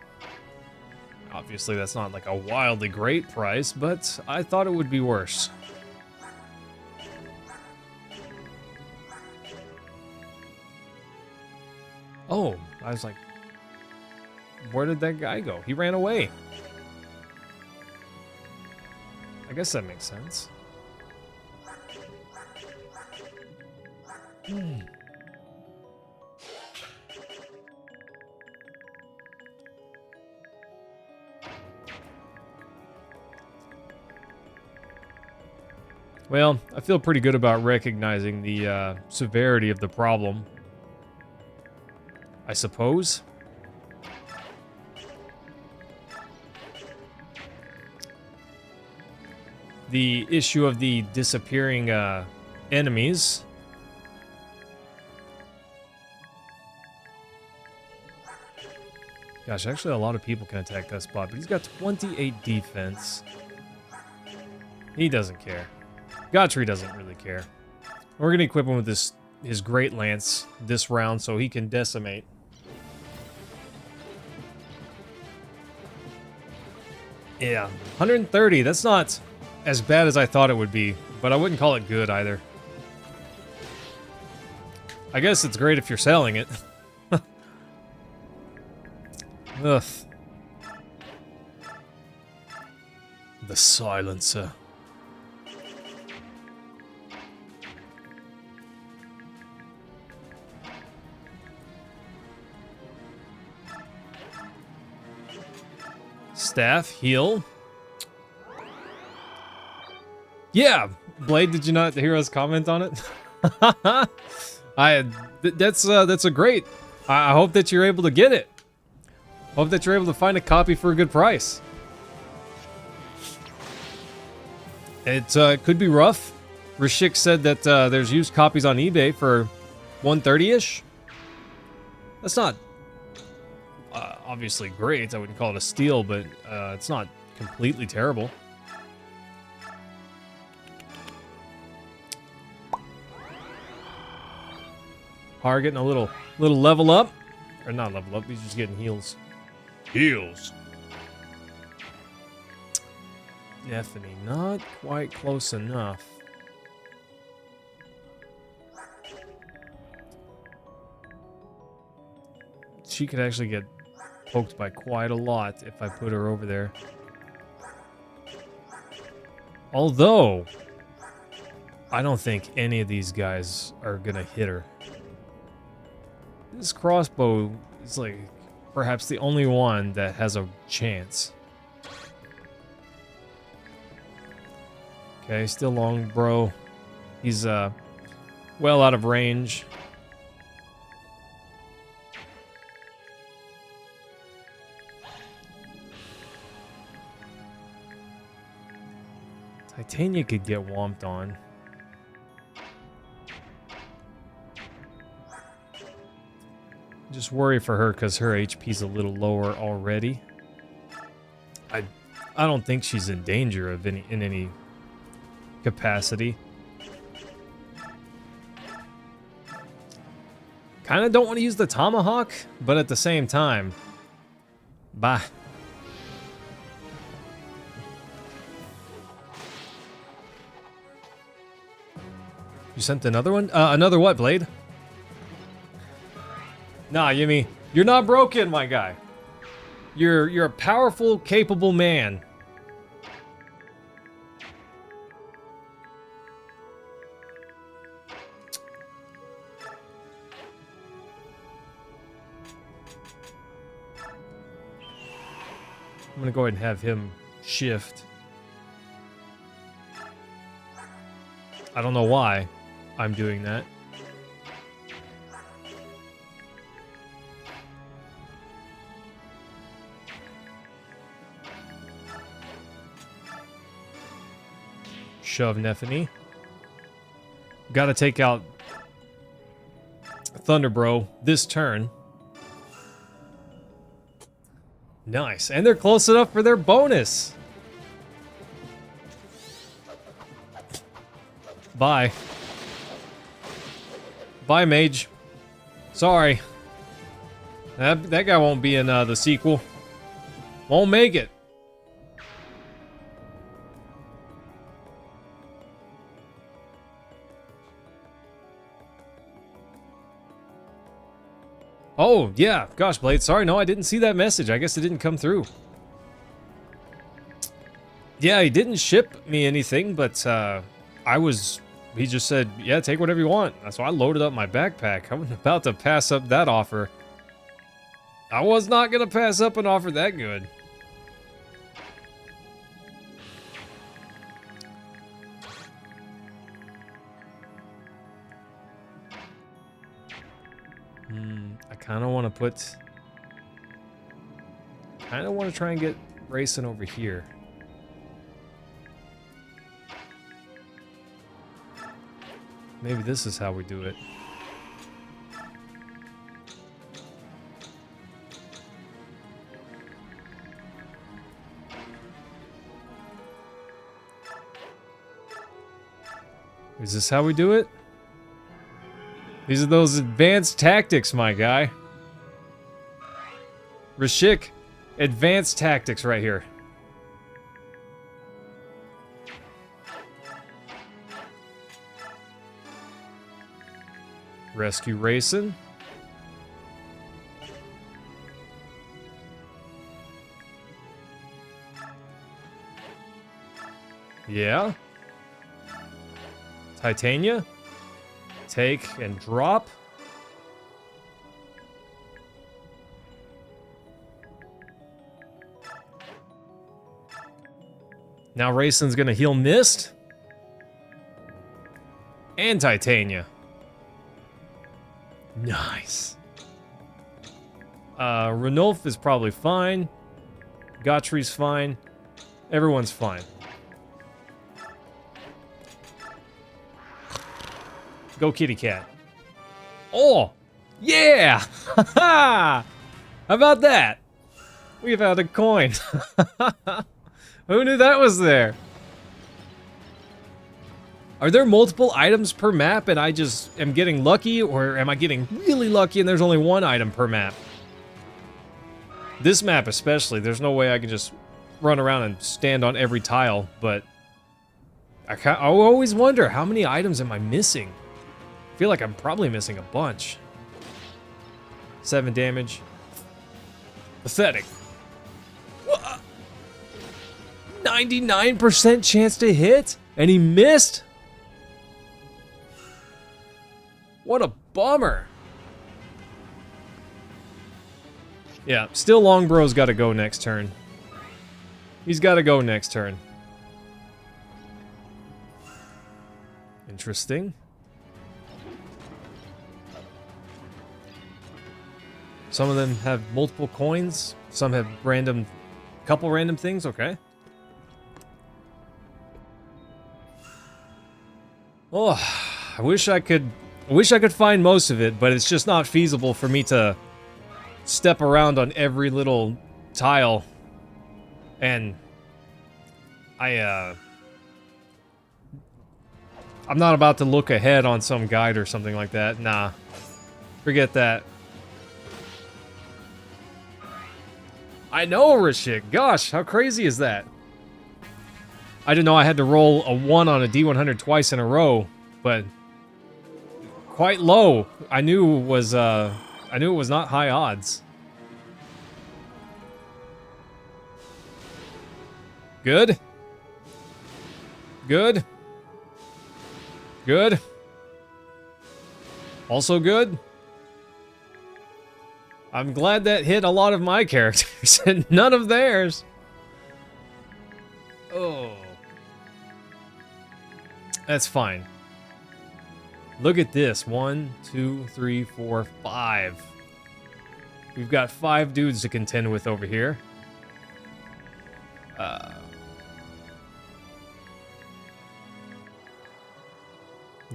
Obviously, that's not like a wildly great price, but I thought it would be worse. Oh, I was like, where did that guy go? He ran away. I guess that makes sense. Well, I feel pretty good about recognizing the severity of the problem, I suppose. The issue of the disappearing enemies. Gosh, actually a lot of people can attack that spot, but he's got 28 defense. He doesn't care. Godfrey doesn't really care. We're going to equip him with his Great Lance this round so he can decimate. Yeah, 130. That's not as bad as I thought it would be, but I wouldn't call it good either. I guess it's great if you're selling it. Ugh. The silencer. Staff, heal. Yeah, Blade, did you not hear us comment on it? That's a great. I hope that you're able to get it. Hope that you're able to find a copy for a good price. It could be rough. Rashik said that there's used copies on eBay for 130-ish. That's not obviously great. I wouldn't call it a steal, but it's not completely terrible. Har getting a little level up. Or not level up, he's just getting heals. Heals. Definitely not quite close enough. She could actually get poked by quite a lot if I put her over there. Although, I don't think any of these guys are gonna hit her. This crossbow is like perhaps the only one that has a chance. Okay, still long, bro. He's well out of range. Titania could get whomped on. Just worry for her because her HP's a little lower already. I don't think she's in danger of in any capacity. Kind of don't want to use the tomahawk, but at the same time, bah. You sent another one? Another what, Blade? Nah, Yimmy, you're not broken, my guy. You're a powerful, capable man. I'm gonna go ahead and have him shift. I don't know why I'm doing that. Shove Nephany. Gotta take out Thunder Bro this turn. Nice. And they're close enough for their bonus. Bye. Bye, Mage. Sorry. That guy won't be in the sequel. Won't make it. Oh, yeah. Gosh, Blade. Sorry, no, I didn't see that message. I guess it didn't come through. Yeah, he didn't ship me anything, but he just said, yeah, take whatever you want. So I loaded up my backpack. I wasn't about to pass up that offer. I was not going to pass up an offer that good. I kind of want to try and get racing over here. Maybe this is how we do it. Is this how we do it? These are those advanced tactics, my guy. Rashik, advanced tactics right here. Rescue racing. Yeah. Titania. Take and drop. Now Racing's gonna heal Mist. And Titania. Nice. Ranulf is probably fine. Gotry's fine. Everyone's fine. Go kitty cat. Oh! Yeah! How about that? We've had a coin. Who knew that was there? Are there multiple items per map and I just am getting lucky, or am I getting really lucky and there's only one item per map? This map especially, there's no way I can just run around and stand on every tile, but I always wonder, how many items am I missing? I feel like I'm probably missing a bunch. 7 damage. Pathetic. 99% chance to hit? And he missed? What a bummer. Yeah, still Longbro's got to go next turn. He's got to go next turn. Interesting. Some of them have multiple coins. Some have couple random things. Okay. Oh, I wish I could find most of it, but it's just not feasible for me to step around on every little tile. And I'm not about to look ahead on some guide or something like that. Nah. Forget that. I know, Rashik. Gosh, how crazy is that? I didn't know I had to roll a 1 on a D100 twice in a row, but quite low. I knew it was not high odds. Good. Good. Good. Also good. I'm glad that hit a lot of my characters and none of theirs. Oh. That's fine. Look at this. 1, 2, 3, 4, 5. We've got 5 dudes to contend with over here.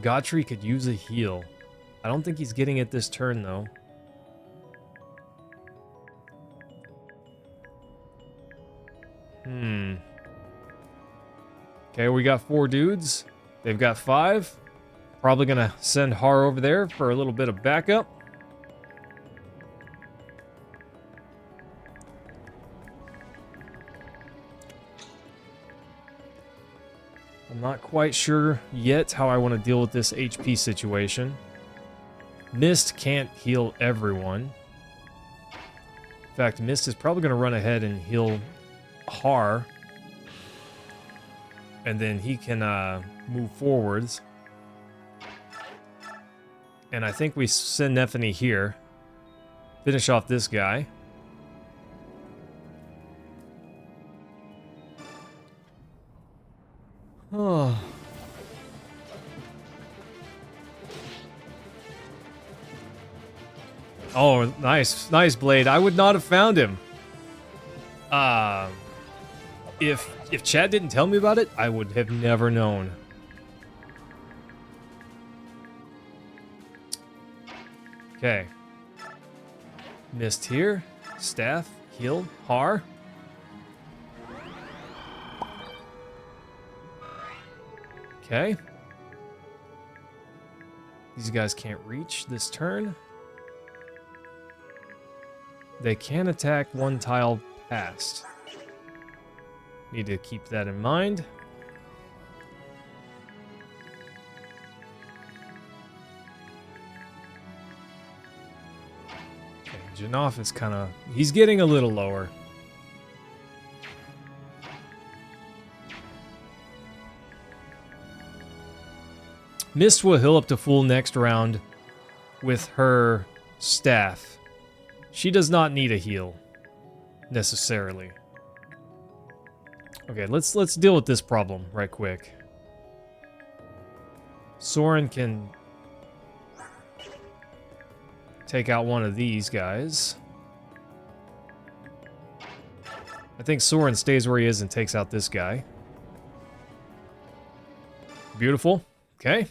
Gotry could use a heal. I don't think he's getting it this turn, though. Okay, we got 4 dudes. They've got 5. Probably gonna send Har over there for a little bit of backup. I'm not quite sure yet how I want to deal with this HP situation. Mist can't heal everyone. In fact, Mist is probably going to run ahead and heal Har. And then he can move forwards. And I think we send Nephany here. Finish off this guy. Oh. Oh, nice. Nice, Blade. I would not have found him. If Chad didn't tell me about it, I would have never known. Okay. Mist here. Staff. Heal. Har. Okay. These guys can't reach this turn. They can attack one tile past. Need to keep that in mind. Okay, Janov is kind of... He's getting a little lower. Mist will heal up to full next round with her staff. She does not need a heal, necessarily. Okay, let's deal with this problem right quick. Soren can take out one of these guys. I think Soren stays where he is and takes out this guy. Beautiful. Okay.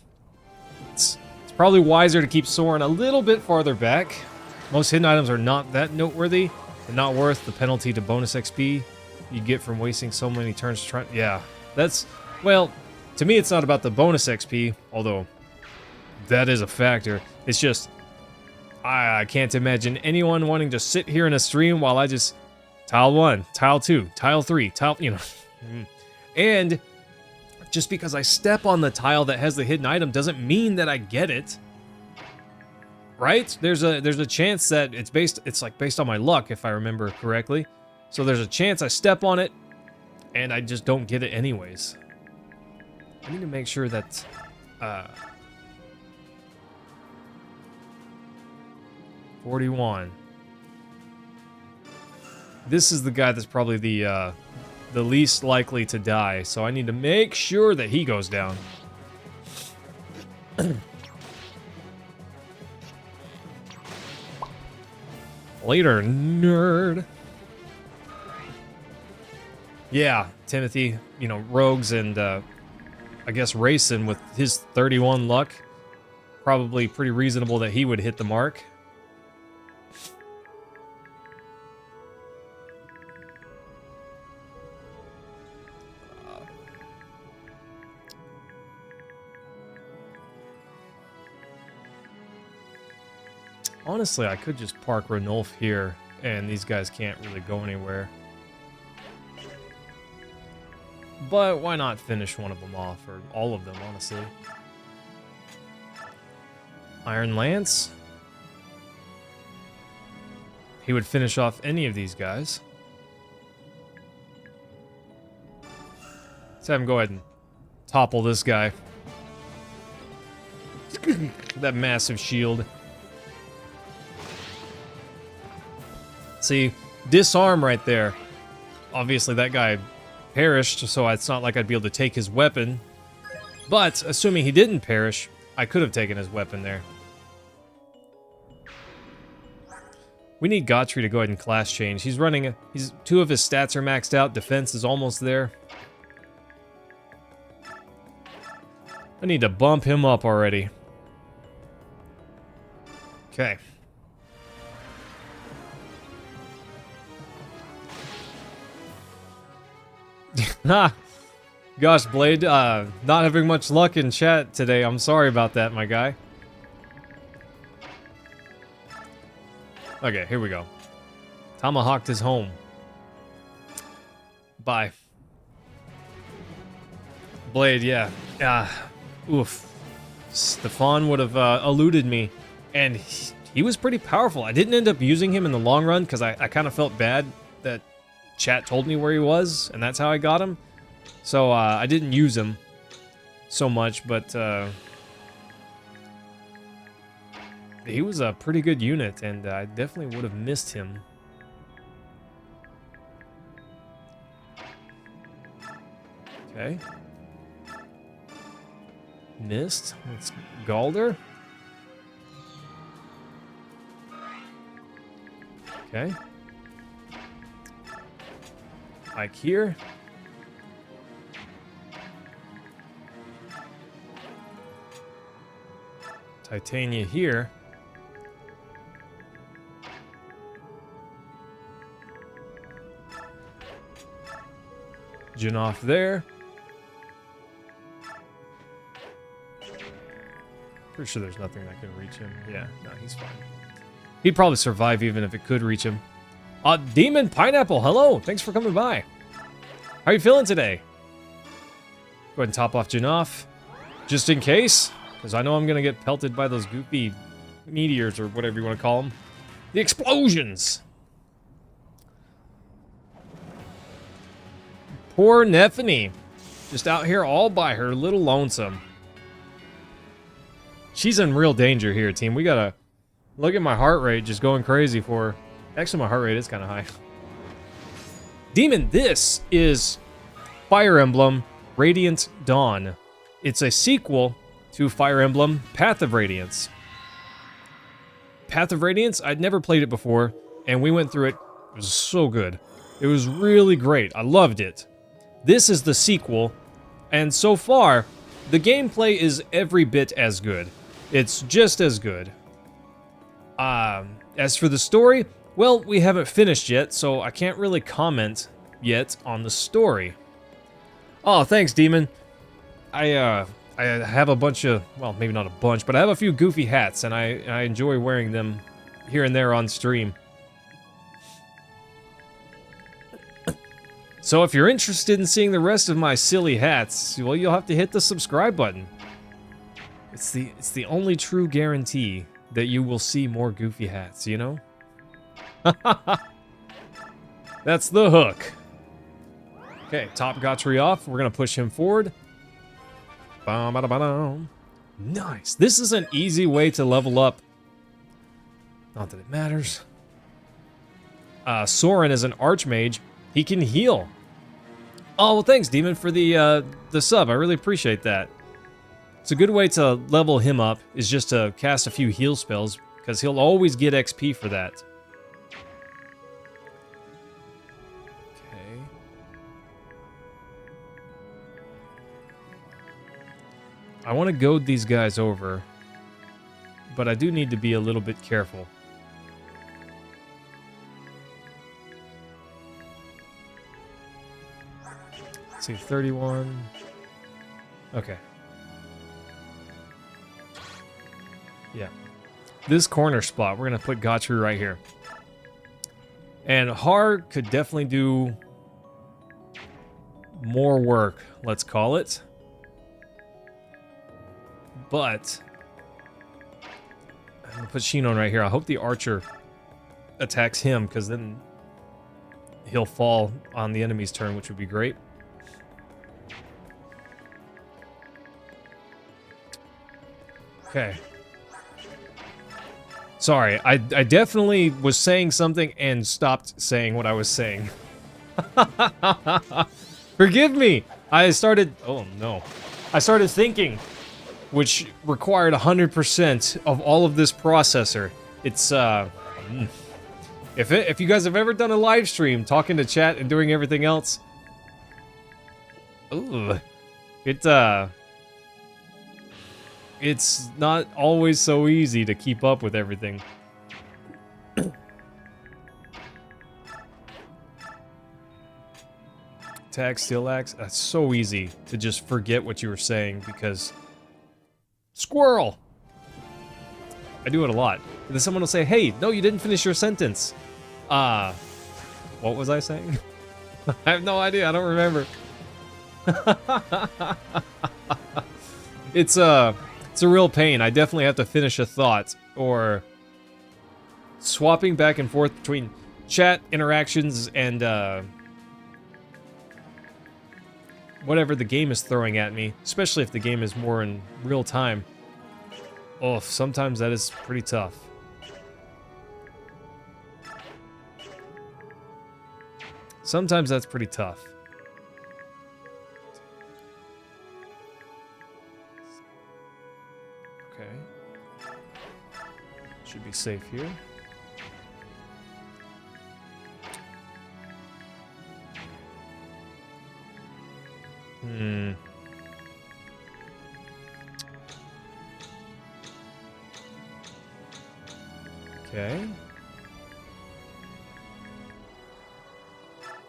It's probably wiser to keep Soren a little bit farther back. Most hidden items are not that noteworthy and not worth the penalty to bonus XP you get from wasting so many turns trying... Yeah, that's... Well, to me it's not about the bonus XP, although that is a factor. It's just... I can't imagine anyone wanting to sit here in a stream while I just... Tile 1, Tile 2, Tile 3, Tile... You know... And just because I step on the tile that has the hidden item doesn't mean that I get it. Right? There's a chance that it's based on my luck, if I remember correctly. So there's a chance I step on it, and I just don't get it anyways. I need to make sure that... 41. This is the guy that's probably the least likely to die, so I need to make sure that he goes down. Later, nerd. Yeah, Timothy, you know, rogues and I guess Rayson with his 31 luck, probably pretty reasonable that he would hit the mark. Honestly, I could just park Ranulf here, and these guys can't really go anywhere. But why not finish one of them off, or all of them, honestly. Iron Lance. He would finish off any of these guys. Let's have him go ahead and topple this guy. That massive shield. See, disarm right there. Obviously, that guy perished, so it's not like I'd be able to take his weapon. But, assuming he didn't perish, I could have taken his weapon there. We need Godfrey to go ahead and class change. He's running... two of his stats are maxed out. Defense is almost there. I need to bump him up already. Okay. Gosh, Blade, not having much luck in chat today. I'm sorry about that, my guy. Okay, here we go. Tomahawked is home. Bye. Blade, yeah. Oof. Stefan would have eluded me, and he was pretty powerful. I didn't end up using him in the long run because I kind of felt bad that chat told me where he was, and that's how I got him. So I didn't use him so much, but he was a pretty good unit, and I definitely would have missed him. Okay. Missed. It's Galder. Okay. Ike here. Titania here. Janoff there. Pretty sure there's nothing that can reach him. Yeah, no, he's fine. He'd probably survive even if it could reach him. Demon Pineapple, hello! Thanks for coming by. How are you feeling today? Go ahead and top off Janoff. Just in case, because I know I'm going to get pelted by those goofy meteors or whatever you want to call them. The explosions! Poor Nephany. Just out here all by her, little lonesome. She's in real danger here, team. We gotta look at my heart rate just going crazy for her. Actually, my heart rate is kind of high. Demon, this is Fire Emblem Radiant Dawn. It's a sequel to Fire Emblem Path of Radiance. Path of Radiance, I'd never played it before, and we went through it. It was so good. It was really great. I loved it. This is the sequel, and so far, the gameplay is every bit as good. It's just as good. As for the story, well, we haven't finished yet, so I can't really comment yet on the story. Oh, thanks, Demon. I have a bunch of, well, maybe not a bunch, but I have a few goofy hats, and I enjoy wearing them here and there on stream. So if you're interested in seeing the rest of my silly hats, well, you'll have to hit the subscribe button. It's the only true guarantee that you will see more goofy hats, you know? That's the hook. Okay, top Gotri off. We're gonna push him forward. Nice. This is an easy way to level up. Not that it matters. Soren is an archmage. He can heal. Oh, well, thanks, Demon, for the sub. I really appreciate that. It's a good way to level him up, is just to cast a few heal spells, because he'll always get XP for that. Okay. I want to goad these guys over, but I do need to be a little bit careful. Let's see, 31. Okay. Yeah. This corner spot, we're going to put Gotru right here. And Har could definitely do more work, let's call it. But I'm going to put Shinon right here. I hope the archer attacks him, because then he'll fall on the enemy's turn, which would be great. Okay. Sorry, I definitely was saying something and stopped saying what I was saying. Forgive me! I started... Oh, no. I started thinking, which required 100% of all of this processor. It's, If you guys have ever done a live stream, talking to chat and doing everything else... Ooh. It's not always so easy to keep up with everything. Attack, steel axe. That's so easy to just forget what you were saying because... Squirrel! I do it a lot. And then someone will say, hey, no, you didn't finish your sentence. What was I saying? I have no idea. I don't remember. It's a real pain. I definitely have to finish a thought, or swapping back and forth between chat interactions and whatever the game is throwing at me, especially if the game is more in real time. Oh, sometimes that is pretty tough. Sometimes that's pretty tough. Okay. Should be safe here. Okay.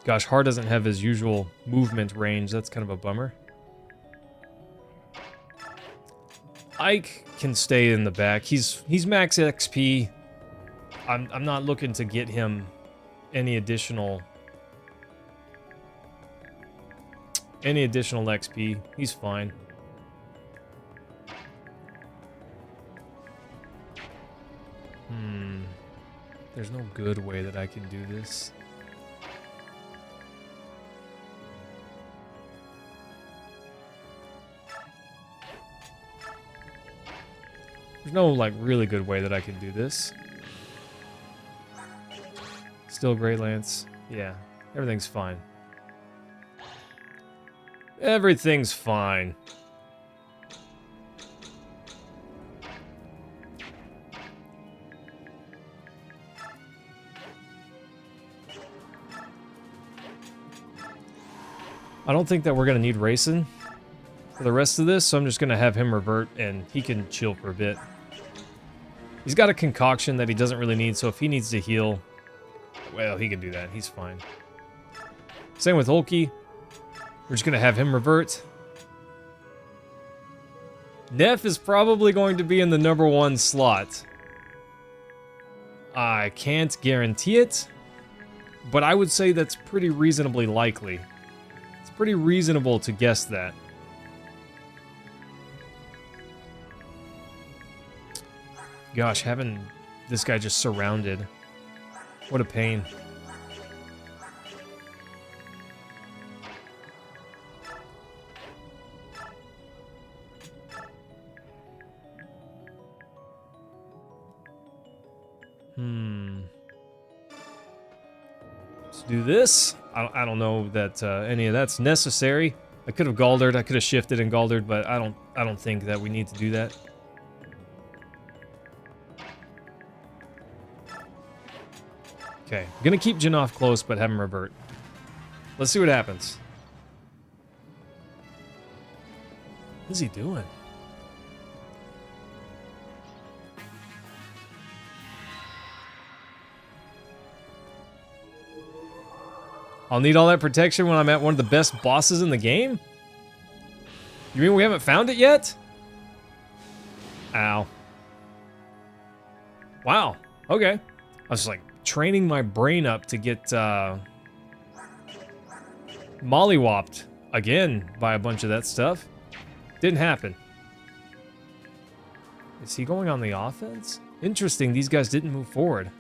Gosh, Har doesn't have his usual movement range. That's kind of a bummer. Ike can stay in the back. He's max XP. I'm not looking to get him any additional XP. He's fine. There's no good way that I can do this. There's no, like, really good way that I can do this. Still Great Lance. Yeah, everything's fine. Everything's fine. I don't think that we're going to need racing for the rest of this, so I'm just going to have him revert, and he can chill for a bit. He's got a concoction that he doesn't really need, so if he needs to heal, well, he can do that. He's fine. Same with Hulky. We're just going to have him revert. Neff is probably going to be in the #1 slot. I can't guarantee it, but I would say that's pretty reasonably likely. It's pretty reasonable to guess that. Gosh, having this guy just surrounded. What a pain. Let's do this. I don't know that any of that's necessary. I could have Galdered, I could have shifted and Galdered, but I don't think that we need to do that. Okay, I'm gonna keep Jin off close, but have him revert. Let's see what happens. What is he doing? I'll need all that protection when I'm at one of the best bosses in the game? You mean we haven't found it yet? Ow. Wow. Okay. I was like training my brain up to get mollywopped again by a bunch of that stuff. Didn't happen. Is he going on the offense? Interesting, these guys didn't move forward.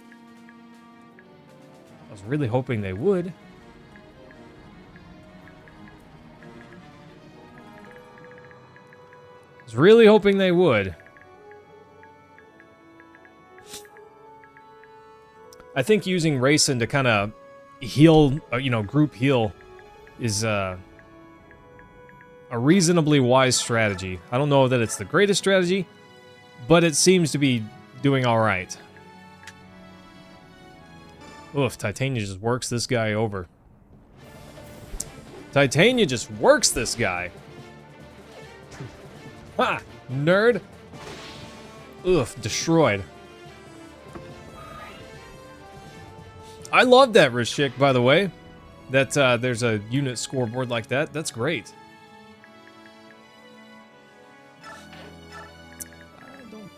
I was really hoping they would. I was really hoping they would. I think using Rayson to kind of heal, group heal is a reasonably wise strategy. I don't know that it's the greatest strategy, but it seems to be doing all right. Oof, Titania just works this guy over. Titania just works this guy. Ha! Nerd. Oof, destroyed. I love that, Rishik, by the way. That there's a unit scoreboard like that. That's great. I don't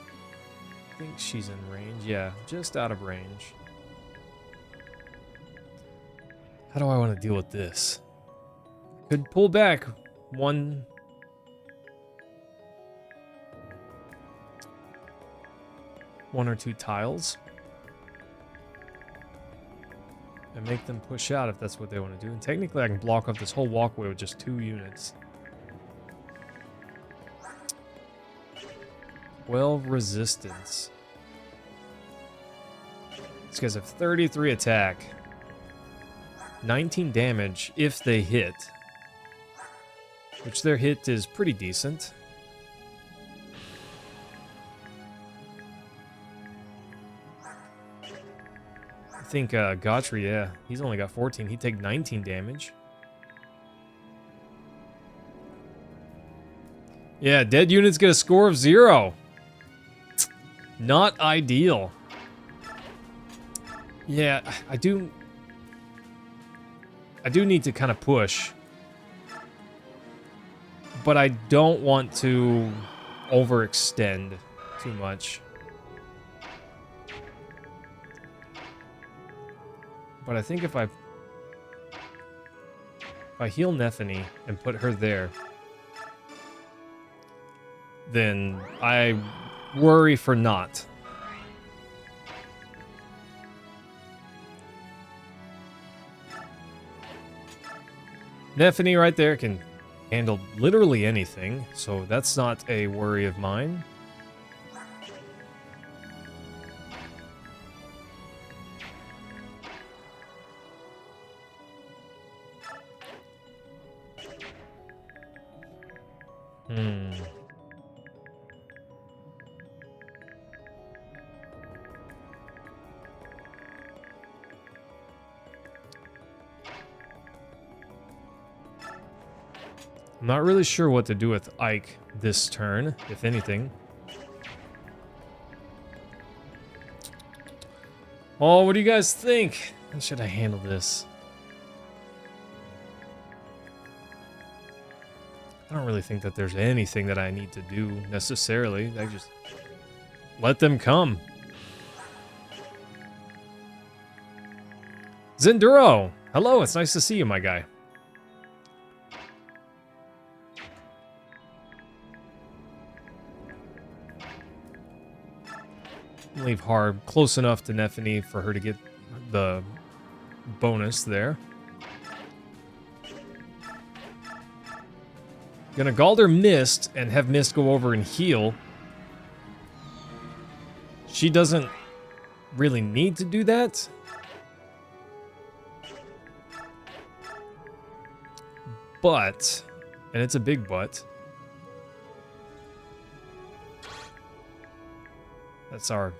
think she's in range. Yeah, just out of range. How do I want to deal with this? Could pull back one or two tiles and make them push out if that's what they want to do. And technically I can block off this whole walkway with just 2 units. 12 resistance. These guys have 33 attack. 19 damage if they hit. Which their hit is pretty decent. I think Gautry, yeah, he's only got 14. He'd take 19 damage. Yeah, dead units get a score of 0. Not ideal. Yeah, I do need to kind of push. But I don't want to overextend too much. But I think if I heal Nephany and put her there, then I worry for naught. Nephany right there can handle literally anything, so that's not a worry of mine. I'm not really sure what to do with Ike this turn, if anything. Oh, what do you guys think? How should I handle this? I don't really think that there's anything that I need to do necessarily. I just let them come. Zenduro! Hello, it's nice to see you, my guy. Leave Harb close enough to Nephany for her to get the bonus there. Gonna Galder Mist and have Mist go over and heal. She doesn't really need to do that. But, and it's a big but, that's our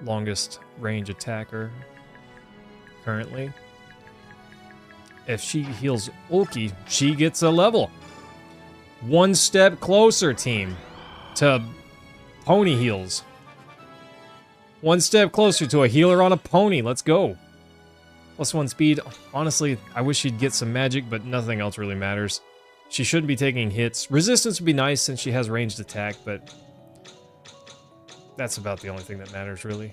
longest range attacker currently. If she heals Ulki, she gets a level. One step closer, team, to pony heals. One step closer to a healer on a pony. Let's go. +1 speed. Honestly, I wish she'd get some magic, but nothing else really matters. She shouldn't be taking hits. Resistance would be nice since she has ranged attack, but that's about the only thing that matters, really.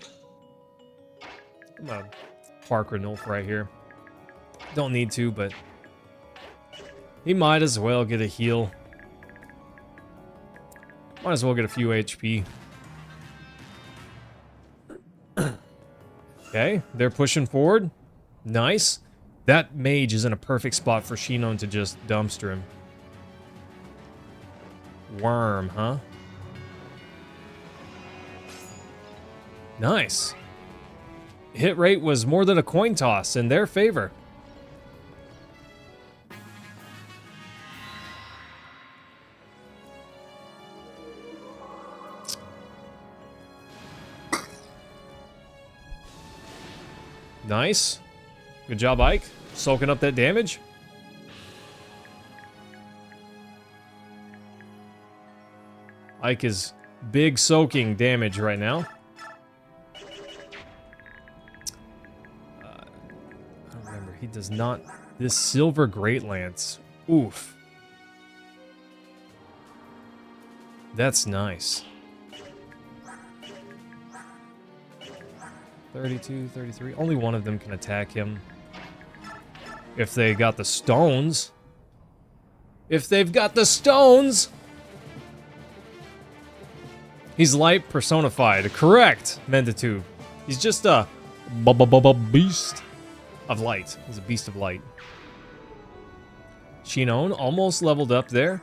I'm gonna park Ranulf right here. Don't need to, but he might as well get a heal. Might as well get a few HP. Okay, they're pushing forward. Nice. That mage is in a perfect spot for Shinon to just dumpster him. Worm, huh? Nice. Hit rate was more than a coin toss in their favor. Nice. Good job, Ike. Soaking up that damage. Ike is big soaking damage right now. I don't remember. He does not... This Silver Great Lance. Oof. That's nice. 32, 33. Only one of them can attack him. If they got the stones. If they've got the stones! He's light personified. Correct, Menditude. He's just a beast of light. He's a beast of light. Shinon almost leveled up there.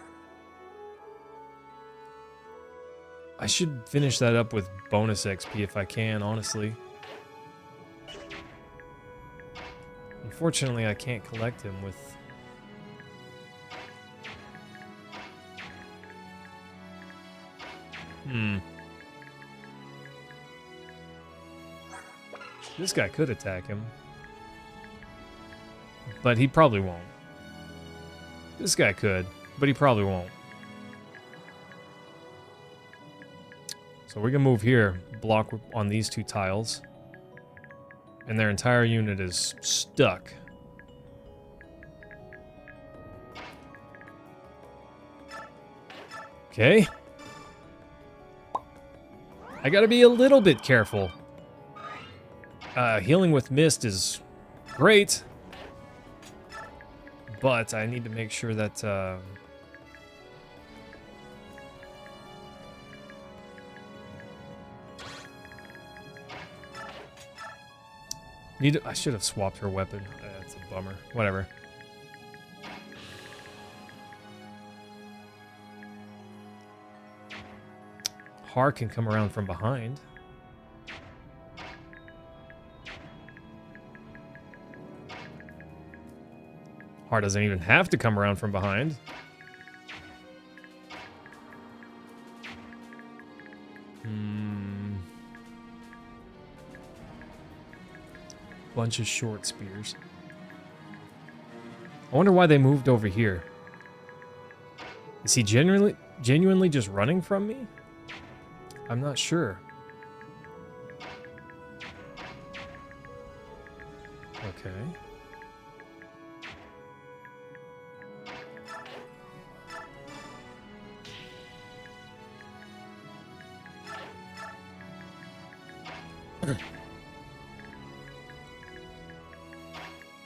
I should finish that up with bonus XP if I can, honestly. Unfortunately, I can't collect him with... This guy could attack him. But he probably won't. This guy could, but he probably won't. So we're gonna move here, block on these two tiles. And their entire unit is stuck. Okay. I gotta be a little bit careful. Healing with mist is great. But I need to make sure that... I should have swapped her weapon. That's a bummer. Whatever. Har can come around from behind. Har doesn't even have to come around from behind. Bunch of short spears. I wonder why they moved over here. Is he genuinely just running from me? I'm not sure. Okay.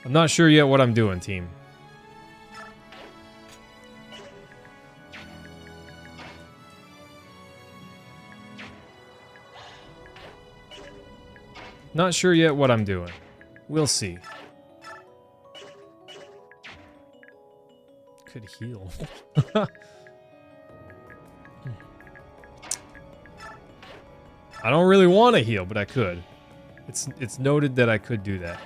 I'm not sure yet what I'm doing, team. Not sure yet what I'm doing. We'll see. Could heal. I don't really want to heal, but I could. It's noted that I could do that.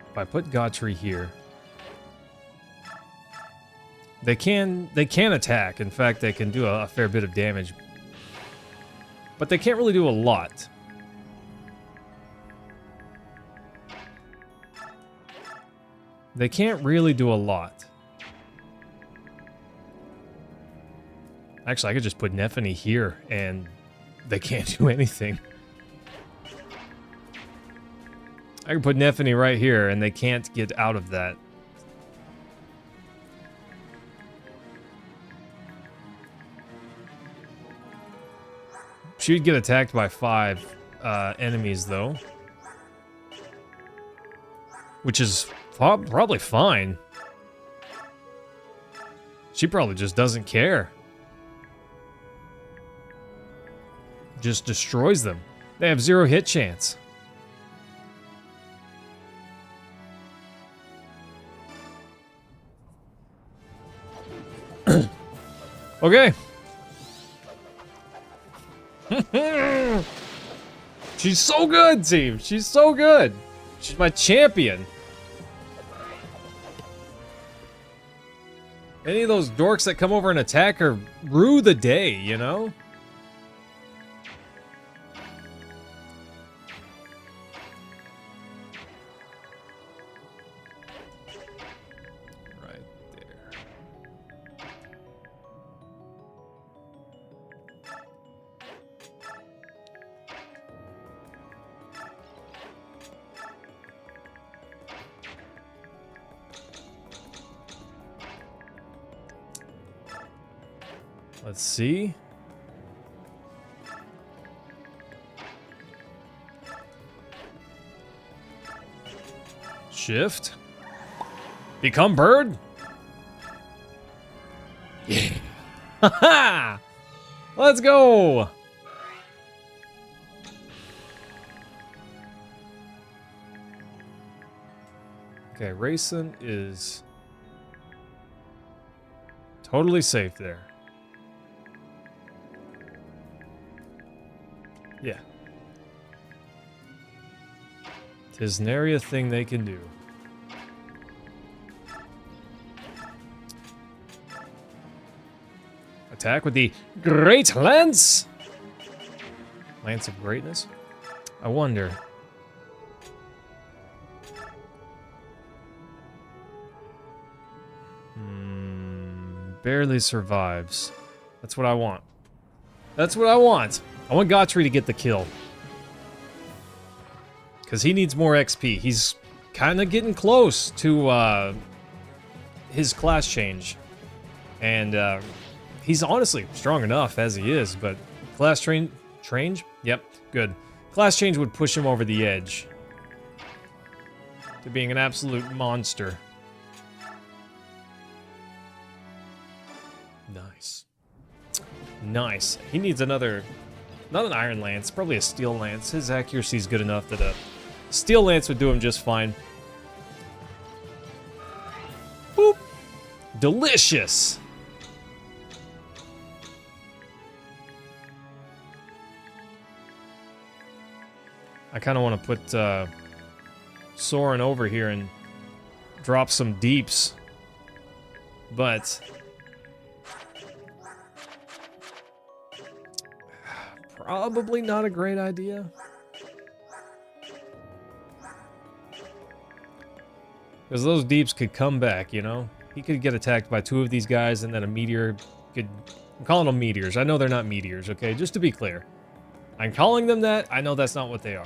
If I put Godfrey here, they can attack. In fact, they can do a fair bit of damage, but they can't really do a lot. They can't really do a lot. Actually, I could just put Nephany here, and they can't do anything. I can put Nephany right here, and they can't get out of that. She'd get attacked by 5 enemies, though. Which is probably fine. She probably just doesn't care. Just destroys them. They have 0 hit chance. Okay. She's so good, team. She's so good. She's my champion. Any of those dorks that come over and attack her rue the day, you know? Right there. Let's see. Shift. Become bird. Yeah. Haha! Let's go. Okay, racing is totally safe there. Yeah. 'Tis nary a thing they can do. Attack with the Great Lance! Lance of Greatness? I wonder. Barely survives. That's what I want. That's what I want. I want Gotri to get the kill. Because he needs more XP. He's kind of getting close to his class change. And he's honestly strong enough as he is, but class change? Yep, good. Class change would push him over the edge to being an absolute monster. Nice. Nice. He needs another, not an iron lance, probably a steel lance. His accuracy is good enough that a steel lance would do him just fine. Boop. Delicious. I kind of want to put Soren over here and drop some deeps, but probably not a great idea. Because those deeps could come back, you know? He could get attacked by two of these guys and then a meteor could... I'm calling them meteors. I know they're not meteors, okay? Just to be clear. I'm calling them that. I know that's not what they are.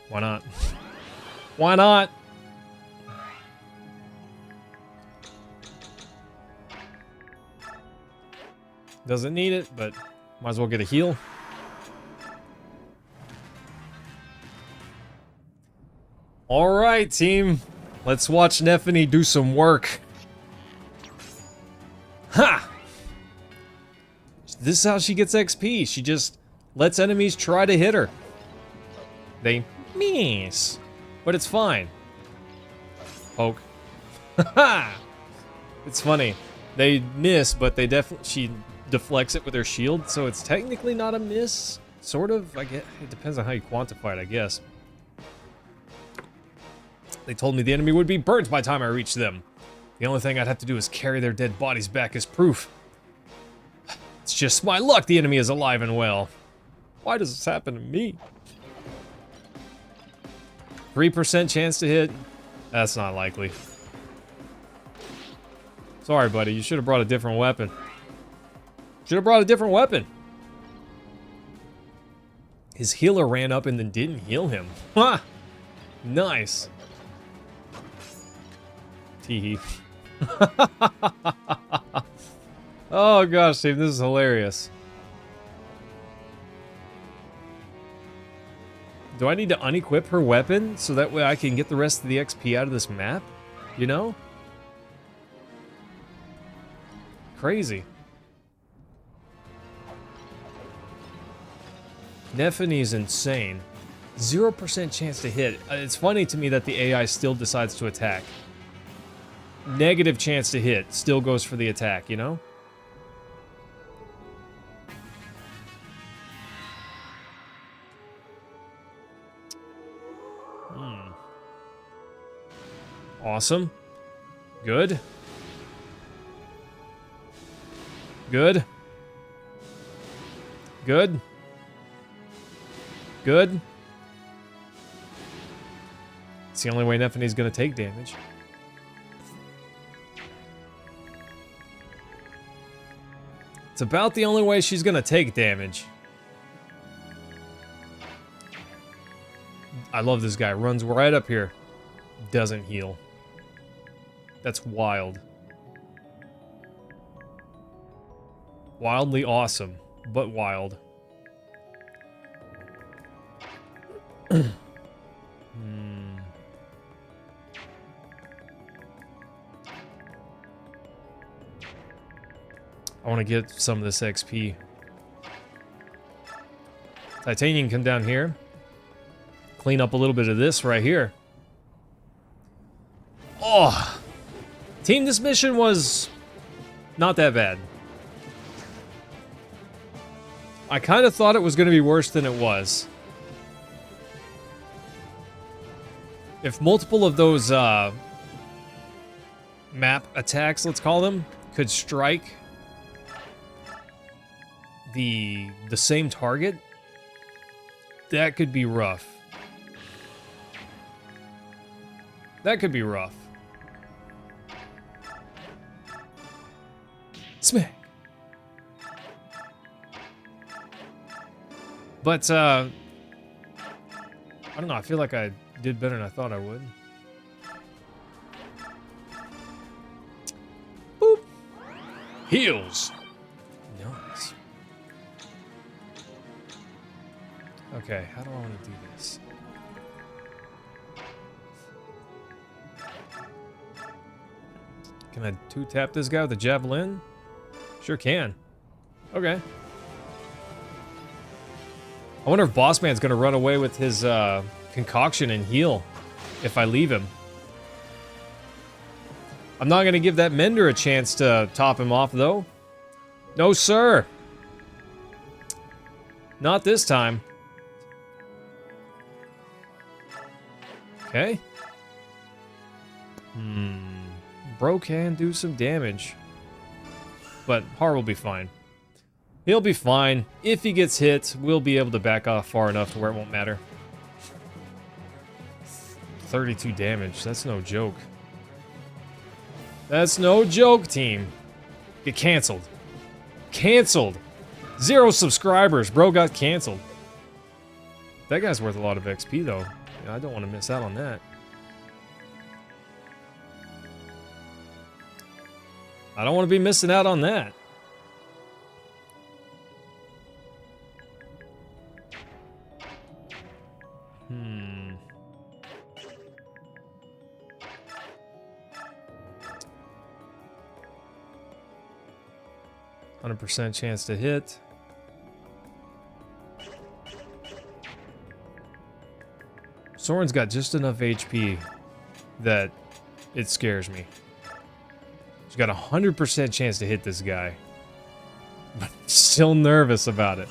Why not? Why not? Doesn't need it, but might as well get a heal. Alright, team. Let's watch Nephany do some work. Ha! This is how she gets XP. She just lets enemies try to hit her. They miss. But it's fine. Poke. Haha! It's funny. They miss, but they she deflects it with her shield, so it's technically not a miss. Sort of, I guess. It depends on how you quantify it, I guess. They told me the enemy would be burnt by the time I reached them. The only thing I'd have to do is carry their dead bodies back as proof. It's just my luck the enemy is alive and well. Why does this happen to me? 3% chance to hit? That's not likely. Sorry, buddy. You should have brought a different weapon. Should have brought a different weapon. His healer ran up and then didn't heal him. Ha! Nice. Teehee. Oh gosh, Steve, this is hilarious. Do I need to unequip her weapon so that way I can get the rest of the XP out of this map? You know? Crazy. Nephany's insane. 0% chance to hit. It's funny to me that the AI still decides to attack. Negative chance to hit. Still goes for the attack, you know? Awesome. Good. Good. Good. Good. It's the only way Nephany's gonna take damage. It's about the only way she's gonna take damage. I love this guy. Runs right up here. Doesn't heal. That's wild. Wildly awesome, but wild. I want to get some of this XP. Titanium, come down here. Clean up a little bit of this right here. Oh! Team, this mission was not that bad. I kind of thought it was going to be worse than it was. If multiple of those map attacks, let's call them, could strike the same target, that could be rough. That could be rough. Smack. But I don't know, I feel like I did better than I thought I would. Boop. Heals. Nice. Okay, how do I want to do this? Can I two-tap this guy with a javelin? Sure can. Okay. I wonder if Boss Man's gonna run away with his concoction and heal if I leave him. I'm not gonna give that Mender a chance to top him off, though. No, sir. Not this time. Okay. Bro can do some damage. But Har will be fine. He'll be fine. If he gets hit, we'll be able to back off far enough to where it won't matter. 32 damage. That's no joke. That's no joke, team. Get canceled. Canceled. 0 subscribers. Bro got canceled. That guy's worth a lot of XP, though. Yeah, I don't want to miss out on that. I don't want to be missing out on that. Hmm. 100% chance to hit. Soren's got just enough HP that it scares me. She's got a 100% chance to hit this guy. But still nervous about it.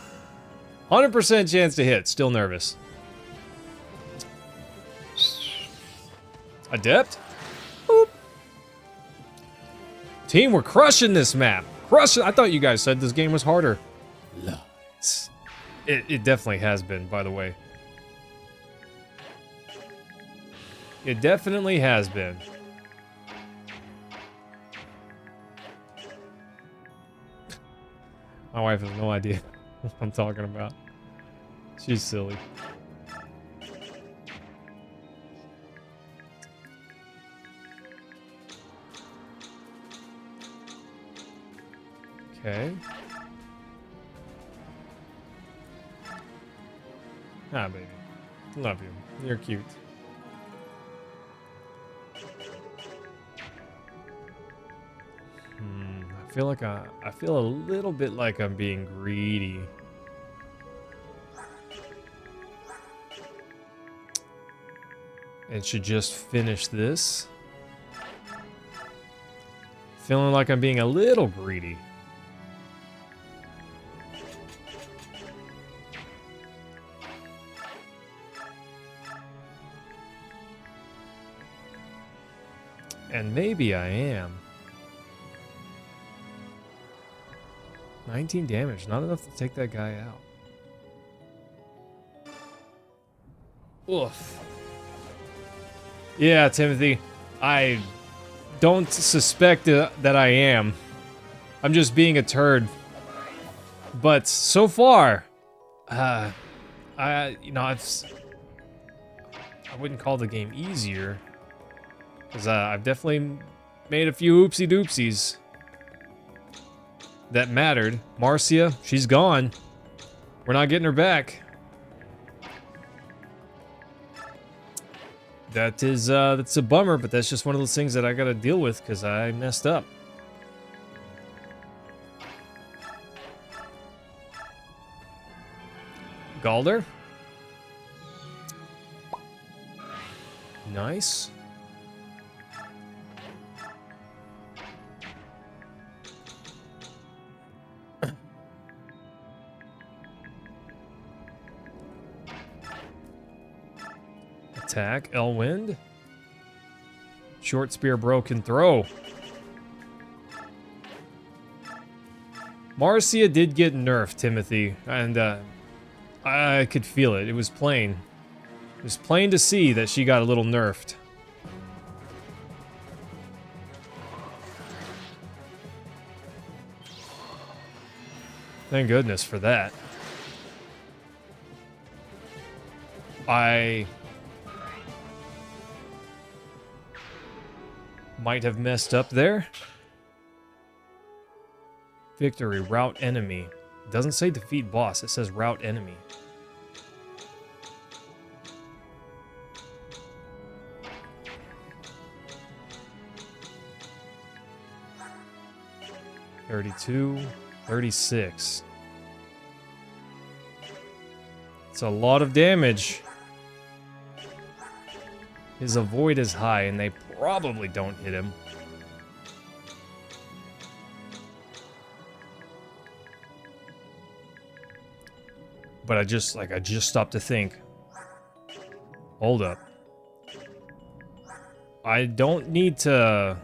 100% chance to hit, still nervous. Adept? Boop. Team, we're crushing this map. Crushing. I thought you guys said this game was harder. Lies. It definitely has been, by the way. It definitely has been. My wife has no idea what I'm talking about. She's silly. Okay. Ah, baby. Love you. You're cute. I feel like I feel a little bit like I'm being greedy. And should just finish this. Feeling like I'm being a little greedy. And maybe I am. 19 damage, not enough to take that guy out. Oof. Yeah, Timothy, I don't suspect that I am. I'm just being a turd. But so far, I wouldn't call the game easier, because I've definitely made a few oopsie doopsies that mattered. Marcia, she's gone. We're not getting her back. That's a bummer, but that's just one of those things that I gotta deal with because I messed up. Galder. Nice. Attack, Elwind. Short spear, broken throw. Marcia did get nerfed, Timothy, and I could feel it. It was plain. It was plain to see that she got a little nerfed. Thank goodness for that. I might have messed up there. Victory, rout enemy. It doesn't say defeat boss, it says rout enemy. $32, $36. It's a lot of damage. His avoid is high, and they probably don't hit him. But I just stopped to think. Hold up. I don't need to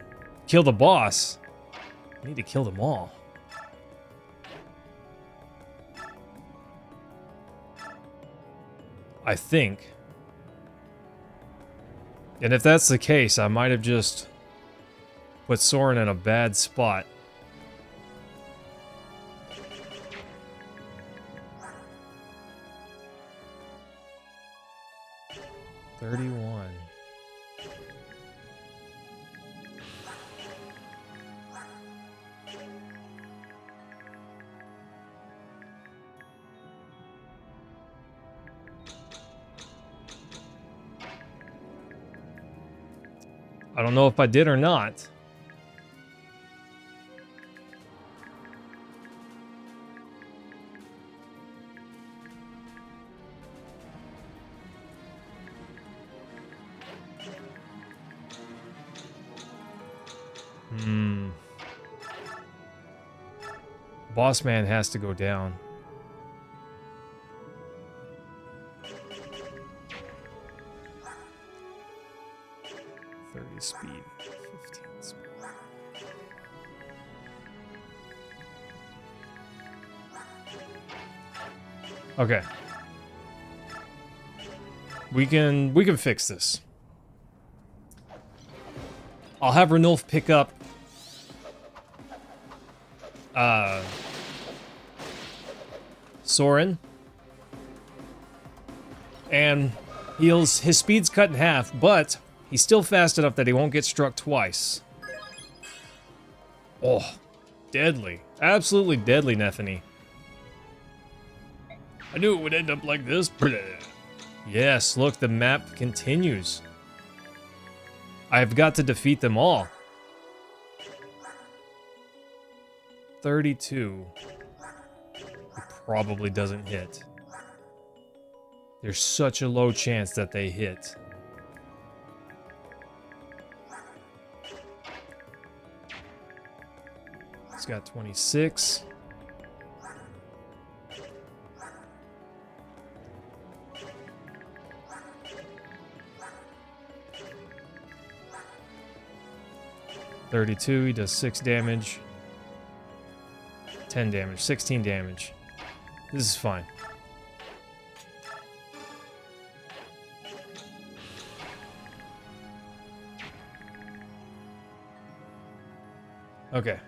kill the boss. I need to kill them all. I think. And if that's the case, I might have just put Soren in a bad spot. $31. I don't know if I did or not. Boss man has to go down. Speed, 15 speed. Okay. We can fix this. I'll have Ranulf pick up Soren. And his speed's cut in half, but he's still fast enough that he won't get struck twice. Oh, deadly. Absolutely deadly, Nethany. I knew it would end up like this. Yes, look, the map continues. I've got to defeat them all. 32. It probably doesn't hit. There's such a low chance that they hit. It's got 26. $32, he does 6 damage. 10 damage, 16 damage. This is fine. Okay.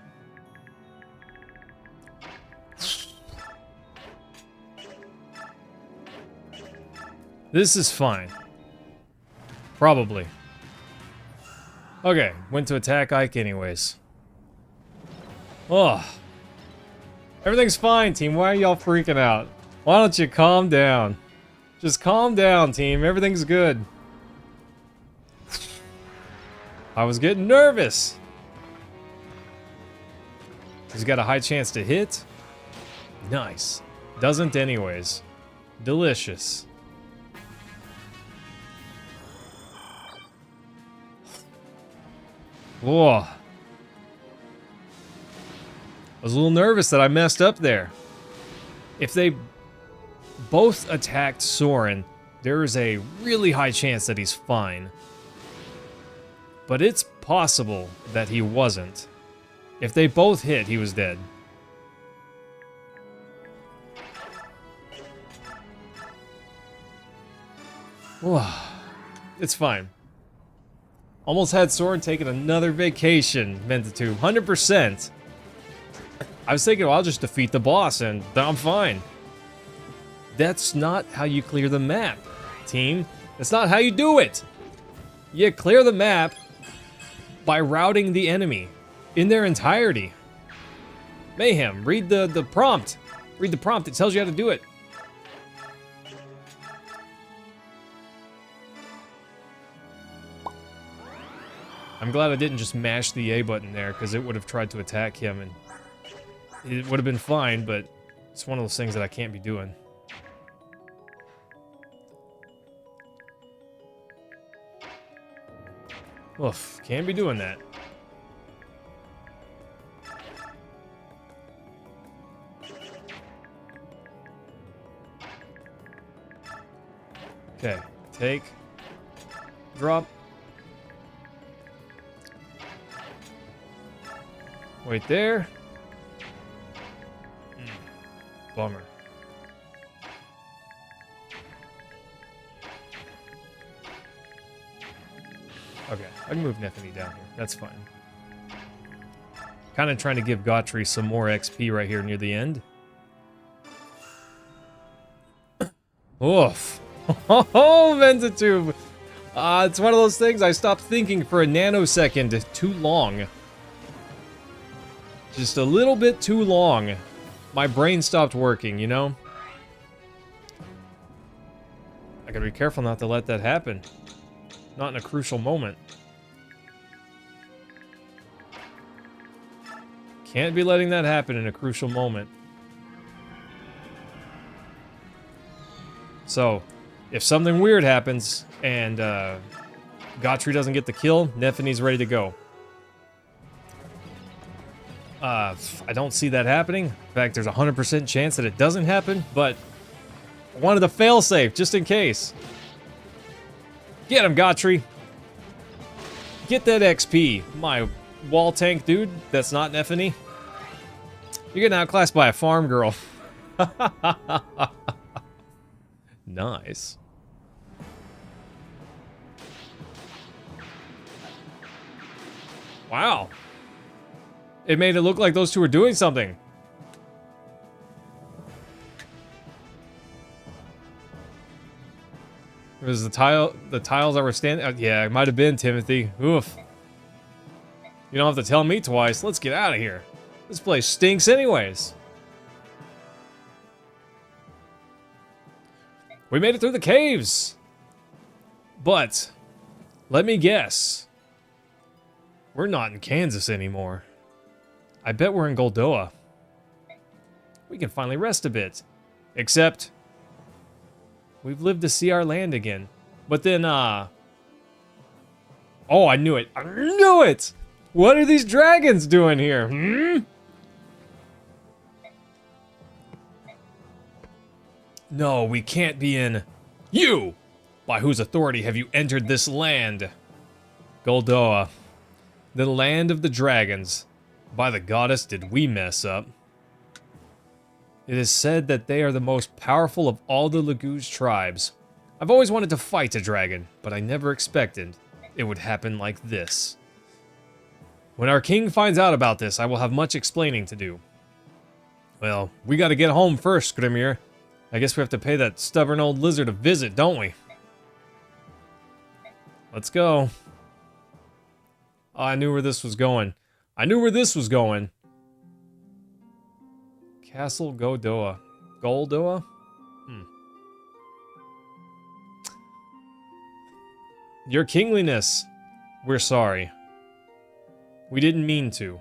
This is fine. Probably. Okay, went to attack Ike anyways. Oh. Everything's fine, team. Why are y'all freaking out? Why don't you calm down? Just calm down, team. Everything's good. I was getting nervous. He's got a high chance to hit. Nice. Doesn't anyways. Delicious. Whoa. I was a little nervous that I messed up there. If they both attacked Soren, there is a really high chance that he's fine. But it's possible that he wasn't. If they both hit, he was dead. Whoa. It's fine. Almost had Soren taking another vacation, Ventitude. 100%. I was thinking, well, I'll just defeat the boss and I'm fine. That's not how you clear the map, team. That's not how you do it. You clear the map by routing the enemy in their entirety. Mayhem, read the prompt. Read the prompt, it tells you how to do it. I'm glad I didn't just mash the A button there, because it would have tried to attack him and it would have been fine, but it's one of those things that I can't be doing. Oof, can't be doing that. Okay, take, drop. Wait there. Bummer. Okay, I can move Neffany down here. That's fine. Kind of trying to give Gautry some more XP right here near the end. Oof. Oh, Ventatube! It's one of those things I stopped thinking for a nanosecond too long. Just a little bit too long. My brain stopped working, you know? I gotta be careful not to let that happen. Not in a crucial moment. Can't be letting that happen in a crucial moment. So, if something weird happens and Gautry doesn't get the kill, Neffany's ready to go. I don't see that happening. In fact, there's a 100% chance that it doesn't happen, but I wanted to fail safe just in case. Get him, Gautry. Get that XP, my wall tank dude. That's not Neffany. You're getting outclassed by a farm girl. Nice. Wow. It made it look like those two were doing something. It was the tiles that were standing. Yeah, it might have been Timothy. Oof. You don't have to tell me twice. Let's get out of here. This place stinks anyways. We made it through the caves. But, let me guess. We're not in Kansas anymore. I bet we're in Goldoa. We can finally rest a bit. Except, we've lived to see our land again. But then, oh, I knew it. I knew it! What are these dragons doing here? No, we can't be in... You! By whose authority have you entered this land? Goldoa. The land of the dragons. By the goddess did we mess up. It is said that they are the most powerful of all the Laguz tribes. I've always wanted to fight a dragon, but I never expected it would happen like this. When our king finds out about this, I will have much explaining to do. Well, we gotta get home first, Grimir. I guess we have to pay that stubborn old lizard a visit, don't we? Let's go. Oh, I knew where this was going. I knew where this was going. Castle Goldoa. Goldoa? Your kingliness. We're sorry. We didn't mean to.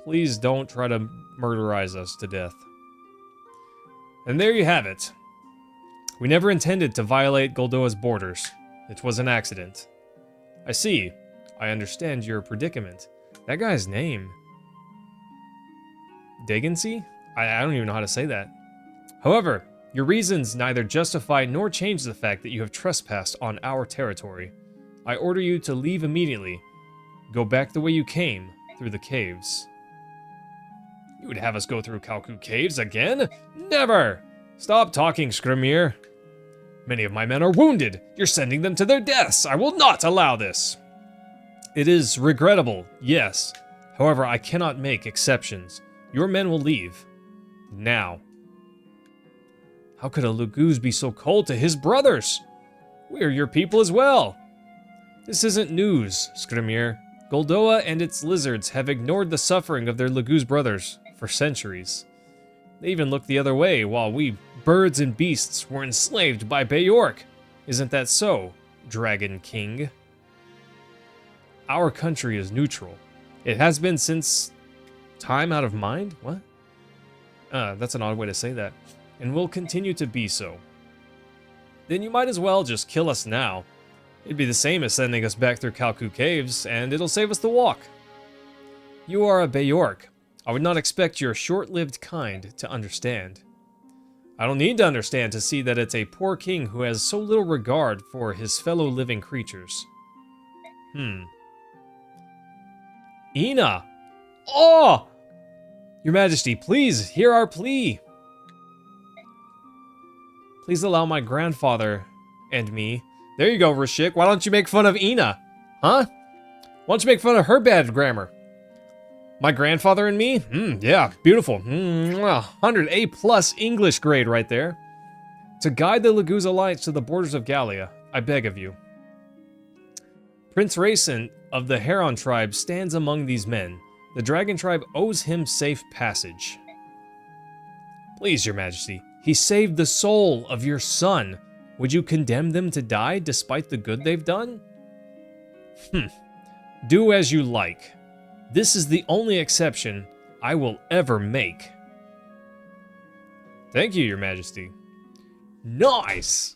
Please don't try to murderize us to death. And there you have it. We never intended to violate Goldoa's borders. It was an accident. I see. I understand your predicament. That guy's name. Degensy? I don't even know how to say that. However, your reasons neither justify nor change the fact that you have trespassed on our territory. I order you to leave immediately. Go back the way you came, through the caves. You would have us go through Kalku Caves again? Never! Stop talking, Skrimir. Many of my men are wounded. You're sending them to their deaths. I will not allow this. It is regrettable, yes. However, I cannot make exceptions. Your men will leave. Now. How could a Luguz be so cold to his brothers? We are your people as well. This isn't news, Skrimir. Goldoa and its lizards have ignored the suffering of their Luguz brothers for centuries. They even looked the other way while we birds and beasts were enslaved by Beork. Isn't that so, Dragon King? Our country is neutral. It has been since time out of mind? What? That's an odd way to say that. And will continue to be so. Then you might as well just kill us now. It'd be the same as sending us back through Kalku Caves, and it'll save us the walk. You are a Beork. I would not expect your short-lived kind to understand. I don't need to understand to see that it's a poor king who has so little regard for his fellow living creatures. Ina! Oh! Your Majesty, please hear our plea. Please allow my grandfather and me. There you go, Rashik. Why don't you make fun of Ina? Huh? Why don't you make fun of her bad grammar? My grandfather and me? Yeah, beautiful. 100 A+ English grade right there. To guide the Luguz Alliance to the borders of Gallia, I beg of you. Prince Rayson of the Heron tribe stands among these men. The Dragon tribe owes him safe passage. Please, Your Majesty, he saved the soul of your son. Would you condemn them to die despite the good they've done? Do as you like. This is the only exception I will ever make. Thank you, Your Majesty. Nice!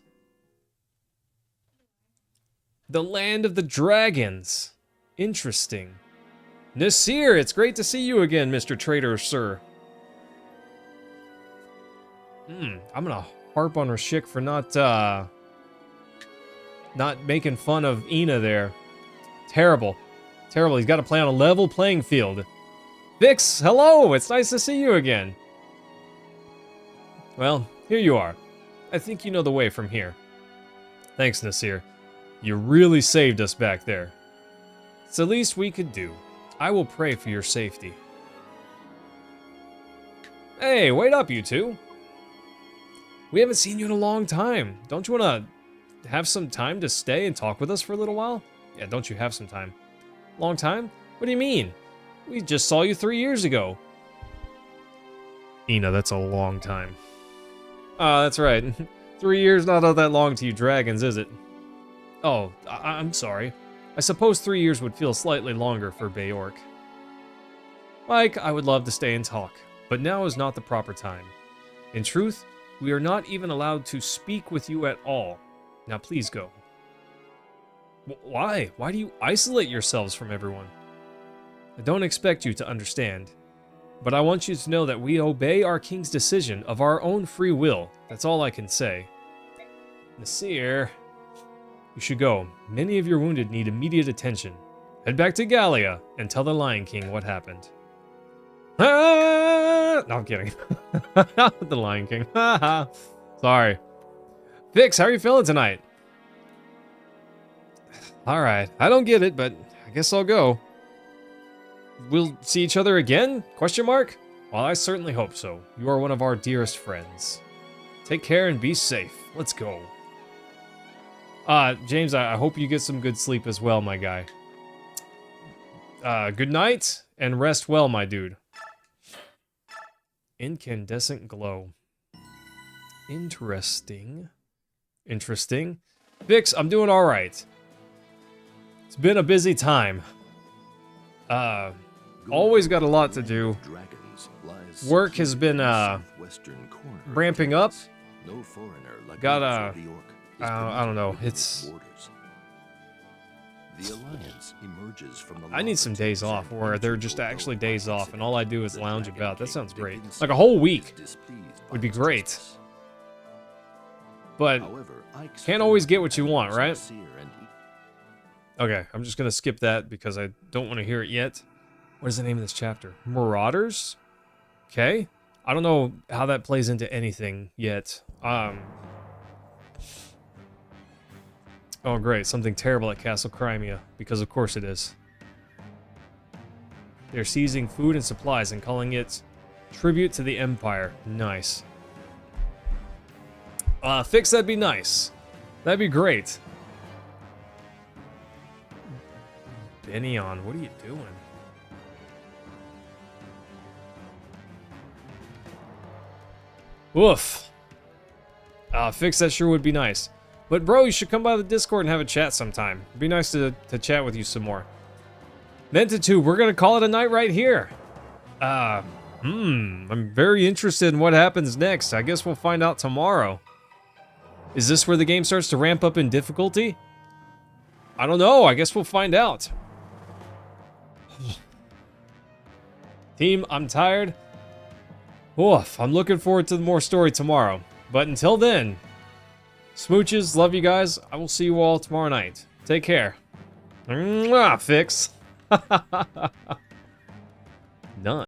The Land of the Dragons. Interesting. Nasir, it's great to see you again, Mr. Trader, sir. I'm gonna harp on Rashik for not making fun of Ina there. Terrible. Terrible. He's got to play on a level playing field. Vix, hello! It's nice to see you again. Well, here you are. I think you know the way from here. Thanks, Nasir. You really saved us back there. It's the least we could do. I will pray for your safety. Hey, wait up, you two. We haven't seen you in a long time. Don't you want to have some time to stay and talk with us for a little while? Yeah, don't you have some time? Long time? What do you mean? We just saw you 3 years ago. Ina, that's a long time. That's right. 3 years not all that long to you dragons, is it? Oh, I'm sorry. I suppose 3 years would feel slightly longer for Beork. Mike, I would love to stay and talk, but now is not the proper time. In truth, we are not even allowed to speak with you at all. Now please go. Why? Why do you isolate yourselves from everyone? I don't expect you to understand, but I want you to know that we obey our king's decision of our own free will. That's all I can say. Nasir, you should go. Many of your wounded need immediate attention. Head back to Gallia and tell the Lion King what happened. No, I'm kidding. The Lion King. Sorry. Vix, how are you feeling tonight? Alright, I don't get it, but I guess I'll go. We'll see each other again? Question mark? Well, I certainly hope so. You are one of our dearest friends. Take care and be safe. Let's go. James, I hope you get some good sleep as well, my guy. Good night, and rest well, my dude. Incandescent glow. Interesting. Interesting. Vix, I'm doing alright. It's been a busy time. Always got a lot to do. Work has been, ramping up. Got, I don't know, it's... I need some days off where they're just actually days off and all I do is lounge about. That sounds great. Like a whole week would be great. But can't always get what you want, right? Okay, I'm just gonna skip that because I don't want to hear it yet. What is the name of this chapter? Marauders? Okay. I don't know how that plays into anything yet. Oh, great. Something terrible at Castle Crimea, because of course it is. They're seizing food and supplies and calling it tribute to the Empire. Nice. Fix, that'd be nice. That'd be great. Bennion, what are you doing? Woof. Fix, that sure would be nice. But bro, you should come by the Discord and have a chat sometime. It'd be nice to chat with you some more. Ventitude, we're gonna call it a night right here. I'm very interested in what happens next. I guess we'll find out tomorrow. Is this where the game starts to ramp up in difficulty? I don't know, I guess we'll find out. Team, I'm tired. Oof, I'm looking forward to more story tomorrow. But until then, smooches, love you guys. I will see you all tomorrow night. Take care. Mwah, Fix.